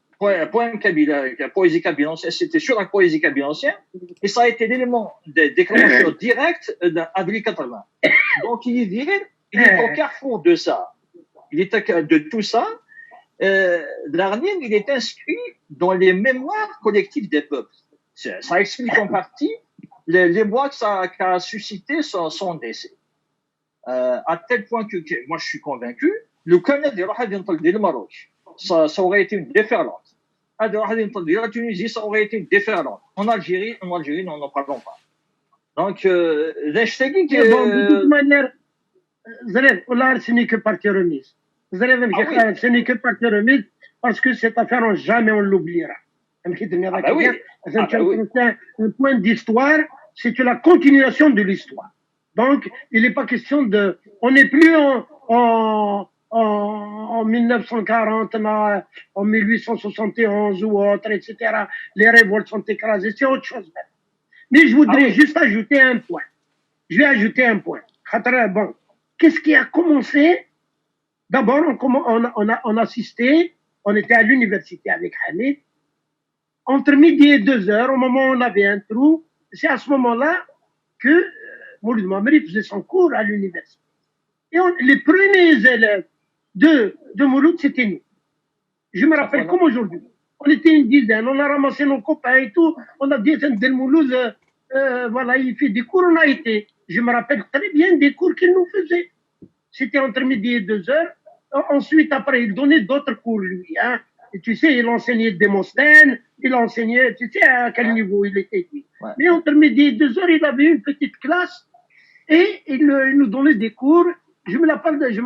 poème kabyle, poésie kabyle ancienne, c'était sur la poésie kabyle ancienne, et ça a été l'élément déclencheur direct d'Avril 80. Donc il est au carrefour de ça. Il est de tout ça. Darnin, il est inscrit dans les mémoires collectives des peuples. Ça explique en partie l'émoi qu'a suscité son décès. À tel point que moi je suis convaincu, le Canada de Maroc, ça aurait été une déferlante. La Tunisie, ça aurait été une déferlante. En Algérie, nous n'en parlons pas. Donc, de toute manière, ce n'est que partie remise. Ce n'est que partie remise parce que cette affaire, jamais on l'oubliera. Un point d'histoire, c'est que la continuation de l'histoire. Donc, il n'est pas question de... On n'est plus en 1940, en 1871 ou autre, etc. Les révoltes sont écrasées, c'est autre chose. Mais je voudrais juste ajouter un point. Je vais ajouter un point. Bon, qu'est-ce qui a commencé? D'abord, on assistait, on était à l'université avec Hamid. Entre midi et 2h, au moment où on avait un trou, c'est à ce moment-là que Mouloud Mamri faisait son cours à l'université. Et les premiers élèves de Mouloud, c'était nous. Je me rappelle comme aujourd'hui. On était une dizaine, on a ramassé nos copains et tout. On a dit, Mouloud, voilà, il fait des cours, on a été. Je me rappelle très bien des cours qu'il nous faisait. C'était entre midi et 2h. Ensuite, après, il donnait d'autres cours, lui. Hein. Et tu sais, il enseignait Démosthène, il enseignait, tu sais à quel niveau il était. Ouais. Mais entre midi et 2h, il avait une petite classe et il nous donnait des cours. Je me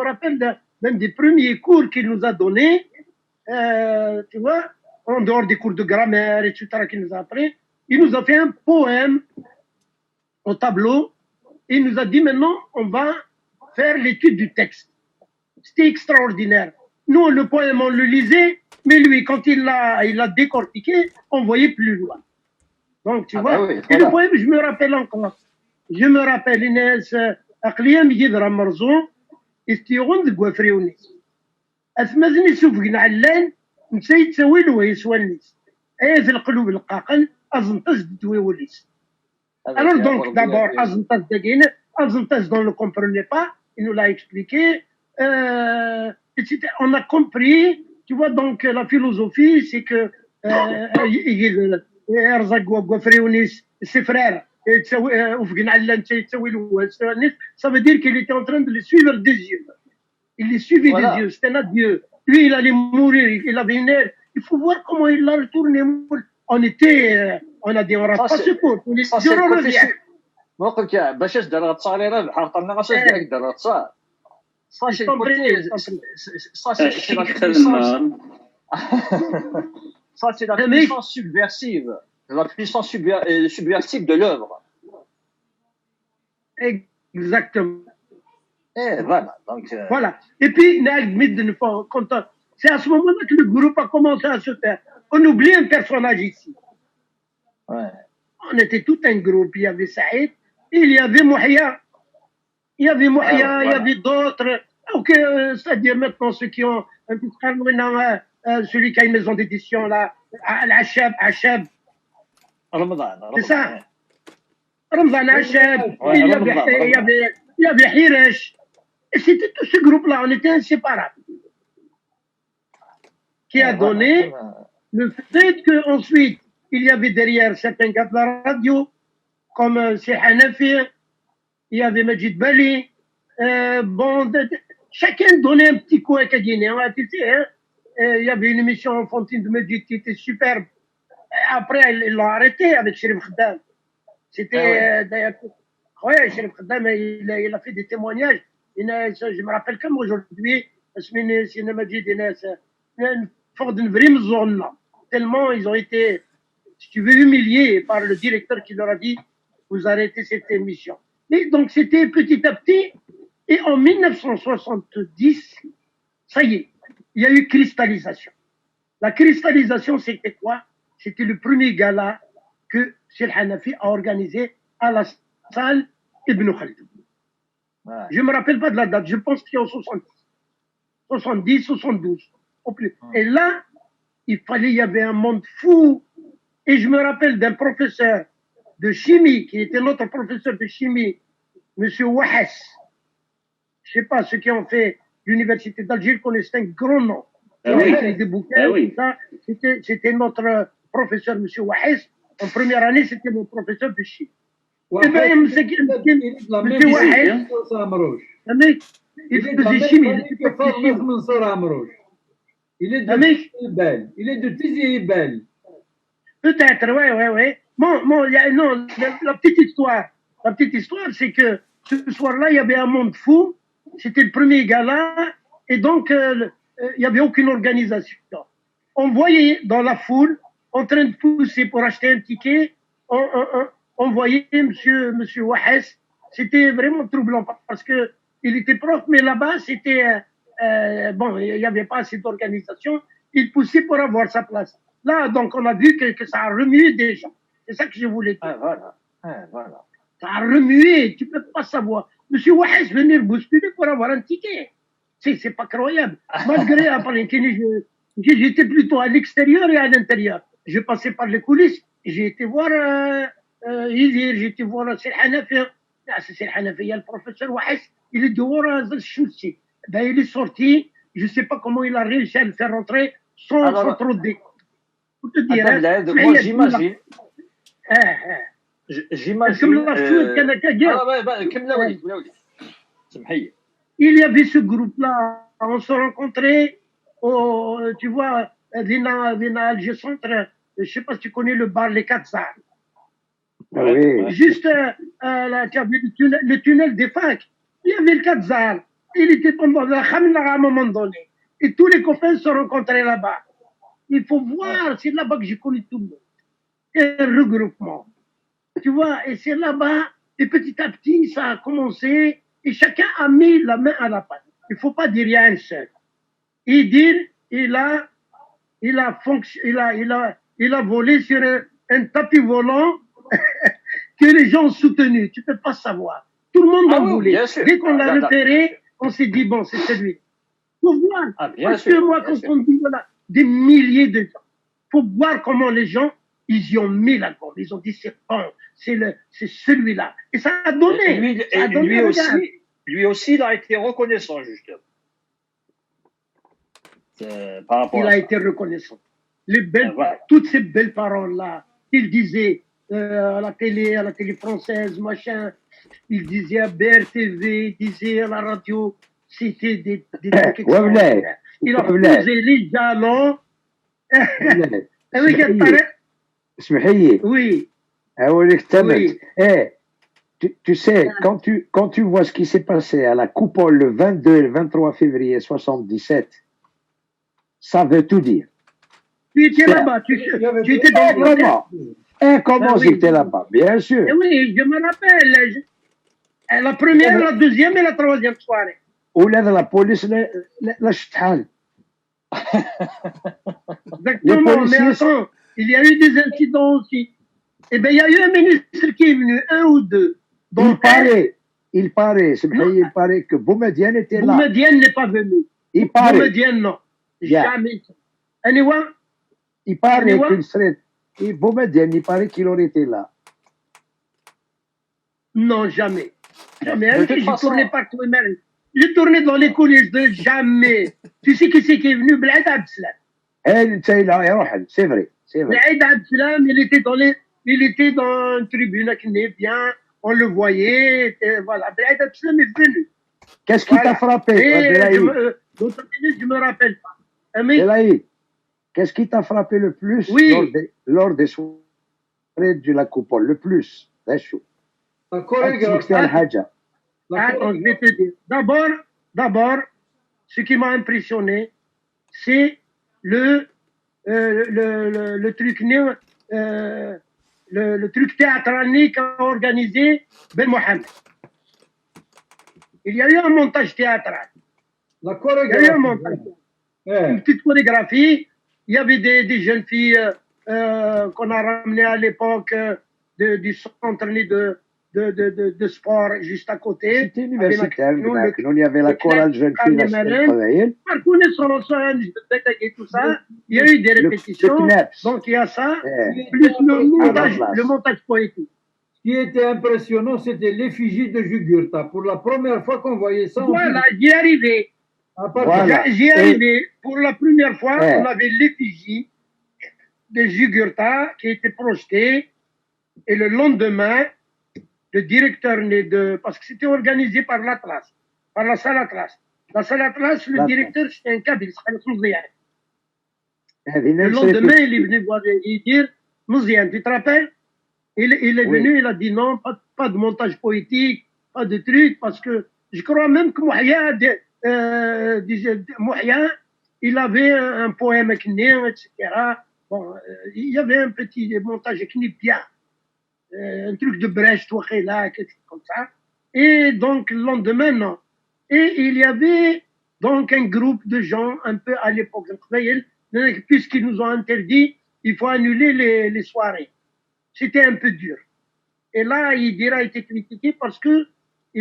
rappelle d'un des premiers cours qu'il nous a donné, tu vois, en dehors des cours de grammaire, etc., qu'il nous a appris. Il nous a fait un poème au tableau et il nous a dit maintenant, on va faire l'étude du texte. C'était extraordinaire. Nous, le poème, on le lisait, mais lui, quand il l'a décortiqué, on voyait plus loin. Donc, tu vois, oui, et le poème, je me rappelle encore. Je me rappelle, Inès, أقليم يضرب مرزون استيغون ذ وفريونيس أثمزني سوفقنا علان نسيت تسوي له يسوى النيس أي في القلوب القاقل أزنتز دوي وليس. Alors donc, d'abord, Azentaz Degine, Azentaz, on ne le comprenait pas, il nous l'a expliqué, on a compris, tu vois, donc la philosophie, c'est que Erzak Gouafrionis, ses frères, ça veut dire qu'il était en train de les suivre des yeux. Il les suivait des yeux, c'était un adieu. Lui, il allait mourir, il avait une aire. Il faut voir comment il l'a retourné. On était, on a dit, on rate pas ce cours. On est sur le revient. موقفك باش دار التصاري ربح طلنا غاش ديريك دار التصار صافي c'est la puissance subversive de l'œuvre. Exactement. Et voilà. Donc, voilà. Et puis, c'est à ce moment-là que le groupe a commencé à se faire. On oublie un personnage ici. Ouais. On était tout un groupe. Il y avait Saïd, il y avait Mouhia. Il y avait Mouhia, il y avait d'autres. C'est-à-dire maintenant ceux qui ont un peu celui qui a une maison d'édition là, Achab. Ramadan. C'est ça. Ramadan Achab. Il y avait Hiresh. Et c'était tout ce groupe-là, on était inséparables. Qui a donné le fait qu'ensuite, il y avait derrière certains gars de la radio, comme c'est Hanafi, il y avait Majid Bali, chacun donnait un petit coup acadien. Tu sais, hein, il y avait une émission enfantine de Majid qui était superbe. Après, ils l'ont arrêté avec Sherif Khaddam. C'était d'ailleurs. Oui, Sherif Khaddam, il a fait des témoignages. Je me rappelle comme aujourd'hui, tellement ils ont été, si tu veux, humiliés par le directeur qui leur a dit vous arrêtez cette émission. Et donc c'était petit à petit, et en 1970, ça y est, il y a eu cristallisation. La cristallisation, c'était quoi? C'était le premier gala que M. Hanafi a organisé à la salle Ibn Khaldun. Ouais. Je ne me rappelle pas de la date, je pense qu'il y a en 70, 72. Au plus. Et là, il y avait un monde fou. Et je me rappelle d'un professeur de chimie, qui était notre professeur de chimie, M. Wahès. Je ne sais pas, ceux qui ont fait l'université d'Alger connaissent un grand nom. Il a écrit des bouquins, tout ça. C'était notre professeur, M. Wahès. En première année, c'était mon professeur de chimie. Eh bien, M. Wahès, il faisait chimie. Il est de Tizi Ibel. Peut-être, ouais. Bon, non, la petite histoire, c'est que ce soir-là, il y avait un monde fou. C'était le premier gala, et donc il n'y avait aucune organisation. On voyait dans la foule, en train de pousser pour acheter un ticket, on voyait monsieur Wahès. C'était vraiment troublant parce que il était prof, mais là-bas, c'était bon, il n'y avait pas assez d'organisation. Il poussait pour avoir sa place. Là, donc, on a vu que ça a remué des gens. C'est ça que je voulais dire. Voilà. Ça a remué, tu ne peux pas savoir. Monsieur Wahès venir bousculer pour avoir un ticket. C'est pas croyable. Malgré, après, j'étais plutôt à l'extérieur et à l'intérieur. Je passais par les coulisses. J'ai été voir Idir, j'ai été voir Sir Hanafi. Sir Hanafi, le professeur Wahès, il est dehors à Zalchoussi. Ben, il est sorti. Je ne sais pas comment il a réussi à le faire rentrer sans trop de décor. Pour te dire, moi, j'imagine. J'imagine. Il y avait ce groupe-là, on se rencontrait, tu vois, Vina Alger Centre, je ne sais pas si tu connais le bar Les Quatre Arts. Oui. Juste, là, tu avais le tunnel des facs, il y avait le Quatre Arts. Il était pendant la Khamila à un moment donné. Et tous les copains se rencontraient là-bas. Il faut voir, c'est là-bas que j'ai connu tout le monde. C'est un regroupement. Tu vois, et c'est là-bas, et petit à petit, ça a commencé, et chacun a mis la main à la pâte. Il ne faut pas dire il y a un seul. Et dire, il a volé sur un tapis volant que les gens ont soutenu. Tu ne peux pas savoir. Tout le monde en voulait. Dès qu'on l'a repéré, on s'est dit, bon, c'est celui. Il faut voir. Parce que moi, quand on dit, voilà, des milliers de gens, il faut voir comment les gens, ils y ont mis la gomme. Ils ont dit, c'est bon, c'est celui-là. Et ça a donné. Lui aussi, il a été reconnaissant, justement. Par rapport il a été reconnaissant. Toutes ces belles paroles-là, il disait à la télé française, machin, il disait à BRTV, il disait à la radio, c'était des trucs extraordinaires. Il a posé les jalons. Oui. Tu sais, quand tu vois ce qui s'est passé à la Coupole le 22 et le 23 février 77, ça veut tout dire. Tu étais là-bas, tu étais dans le comment j'étais là-bas, bien sûr. Oui, je me rappelle. La première, la deuxième et la troisième soirée. Ou là, la police, la ch'tal. Exactement, mais attends, il y a eu des incidents aussi. Eh bien, il y a eu un ministre qui est venu, un ou deux. Donc, il paraît que Boumedienne était là. Boumedienne n'est pas venu. Boumedienne, non. Jamais. Anyone? Il paraît qu'il serait. Boumedienne, il paraît qu'il aurait été là. Non, jamais. Jamais. Je tournais partout. Je tournais dans les coulisses de jamais. Tu sais qui c'est qui est venu? Blaid Abdeslam. C'est vrai. Blaid Abdeslam, il était dans une tribune qui n'est bien. On le voyait. Voilà. Blaid Abdeslam est venu. Qu'est-ce qui t'a frappé? Je me rappelle pas. Belaïd, qu'est-ce qui t'a frappé le plus lors des soirées de la Coupole? Le plus, Attends, je vais te dire. D'abord, ce qui m'a impressionné, c'est le truc théâtral qu'a organisé Ben Mohamed. Il y a eu un montage théâtral. La chorégraphie. Une petite chorégraphie. Il y avait des jeunes filles qu'on a ramenées à l'époque. du centre de sport juste à côté. C'était universitaire, il y avait la chorale jeune fille, la Stel par connaissance, et tout ça, il y a eu des répétitions, donc il y a ça, plus le montage poétique. Ce qui était impressionnant, c'était l'effigie de Jugurtha. Pour la première fois qu'on voyait ça, voilà, j'y arrivais. Voilà. J'y arrivais. Pour la première fois, on avait l'effigie de Jugurtha qui était projetée, et le lendemain, le directeur parce que c'était organisé par l'Atlas, par la salle Atlas. La salle Atlas, le directeur, c'était un Kabyle, le lendemain, il est venu voir et dire, Mouziane, tu te rappelles? Il est venu, il a dit non, pas de montage poétique, pas de truc, parce que je crois même que Mouhia, il avait un poème etc. Bon, il y avait un petit montage bien. Un truc de Brecht, quelque chose comme ça. Et donc, le lendemain, non. Et il y avait donc un groupe de gens, un peu à l'époque, puisqu'ils nous ont interdit, il faut annuler les soirées. C'était un peu dur. Et là, Idira a été critiqué parce qu'il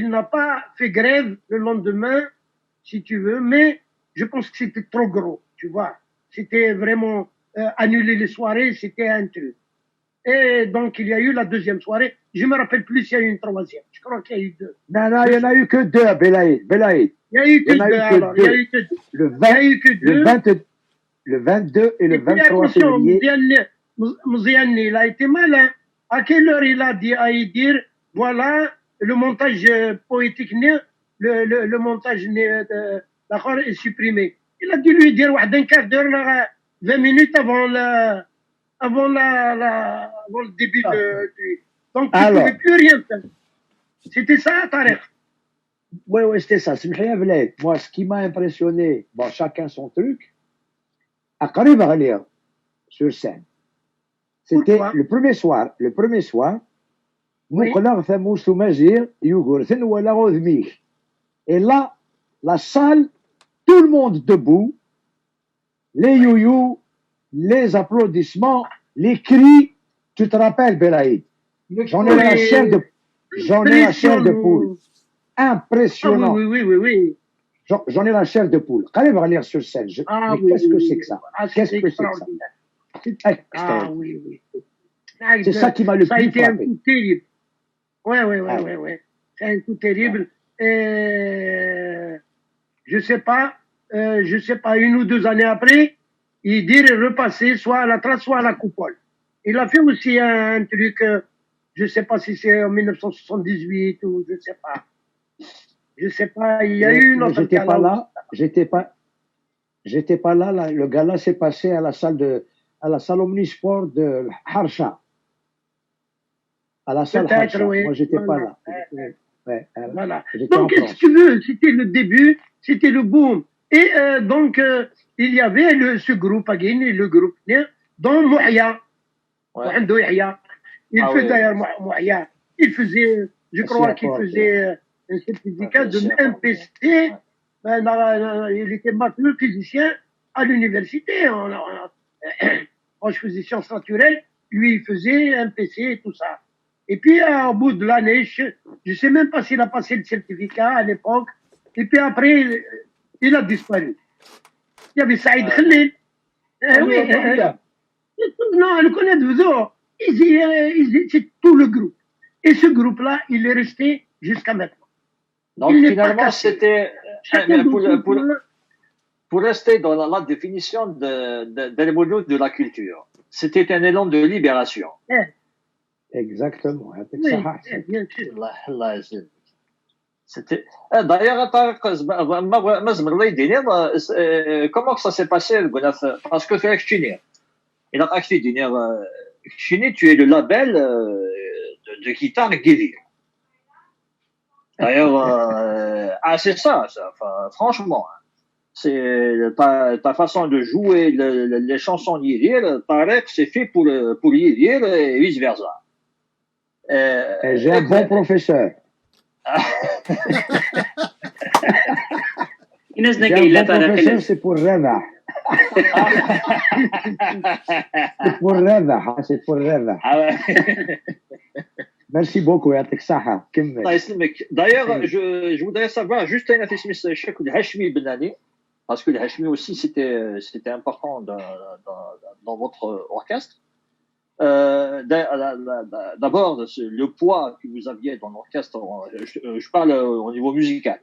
n'a pas fait grève le lendemain, si tu veux, mais je pense que c'était trop gros, tu vois. C'était vraiment annuler les soirées, c'était un truc. Et donc, il y a eu la deuxième soirée. Je ne me rappelle plus s'il y a eu une troisième. Je crois qu'il y a eu deux. Non, il n'y en a eu que deux à Belaïd. Il y a eu que deux, alors. Il y a eu que deux. Le 22 et le 23 février. Mouziane, il a été malin. À quelle heure il a dit à y dire, voilà, le montage poétique, le montage de l'accord est supprimé. Il a dû lui dire, un quart d'heure, 20 minutes avant le début du... Donc, tu ne pouvais plus rien faire. C'était ça, Tarek? Oui, c'était ça. Moi, ce qui m'a impressionné, bon, chacun son truc, à Karib sur scène. C'était le premier soir. Et là, la salle, tout le monde debout, les youyou, les applaudissements, les cris. Tu te rappelles, Belaïd? J'en ai la chair de poule. Impressionnant. Oui. J'en ai la chair de poule. Allez voir lire sur scène. Mais qu'est-ce que c'est que ça? Qu'est-ce que c'est que ça? Oui. C'est ça qui m'a le plus frappé. Ça a été un coup terrible. Oui. C'est un coup terrible. Je sais pas, 1 ou 2 années après, il dit repasser soit à la trace, soit à la coupole. Il a fait aussi un truc, je sais pas si c'est en 1978 ou je sais pas. Il y a eu une autre. J'étais pas là. Le gala s'est passé à la salle omnisport de Harsha. À la salle Harsha. Oui. Moi, j'étais pas là. Voilà. Donc, qu'est-ce que tu veux? C'était le début, c'était le boom. Et donc, il y avait ce groupe, le groupe, dont Mouhia. Il faisait d'ailleurs Mouhia. Je crois qu'il faisait un certificat de MPC. Il était matheux physicien à l'université. Moi, je faisais sciences naturelles. Lui, il faisait MPC et tout ça. Et puis, au bout de l'année, je ne sais même pas s'il a passé le certificat à l'époque. Et puis après, il a disparu. Il y avait Saïd Khalil. Oui. Non, le connaît de vous. C'est tout le groupe. Et ce groupe-là, il est resté jusqu'à maintenant. Donc, finalement, c'était... Pour rester dans la définition de l'évolution de la culture, c'était un élan de libération. Exactement. Oui, bien sûr. C'était... D'ailleurs, comment ça s'est passé, parce que c'est Chini. Il a acheté Chini, tu es le label de guitare Guéville. D'ailleurs, c'est ça, franchement. C'est ta façon de jouer les chansons yérir, Tarek, c'est fait pour yérir et vice versa. J'ai un bon professeur. C'est pour Reda. C'est pour Reda. Merci beaucoup, يعطيك الصحة. كمل. الله يسلمك. D'ailleurs, je voudrais savoir juste un affiche الشيخ الهاشمي البناني, parce que le Hashmi aussi c'était important dans votre orchestre. D'abord, le poids que vous aviez dans l'orchestre, je parle au niveau musical.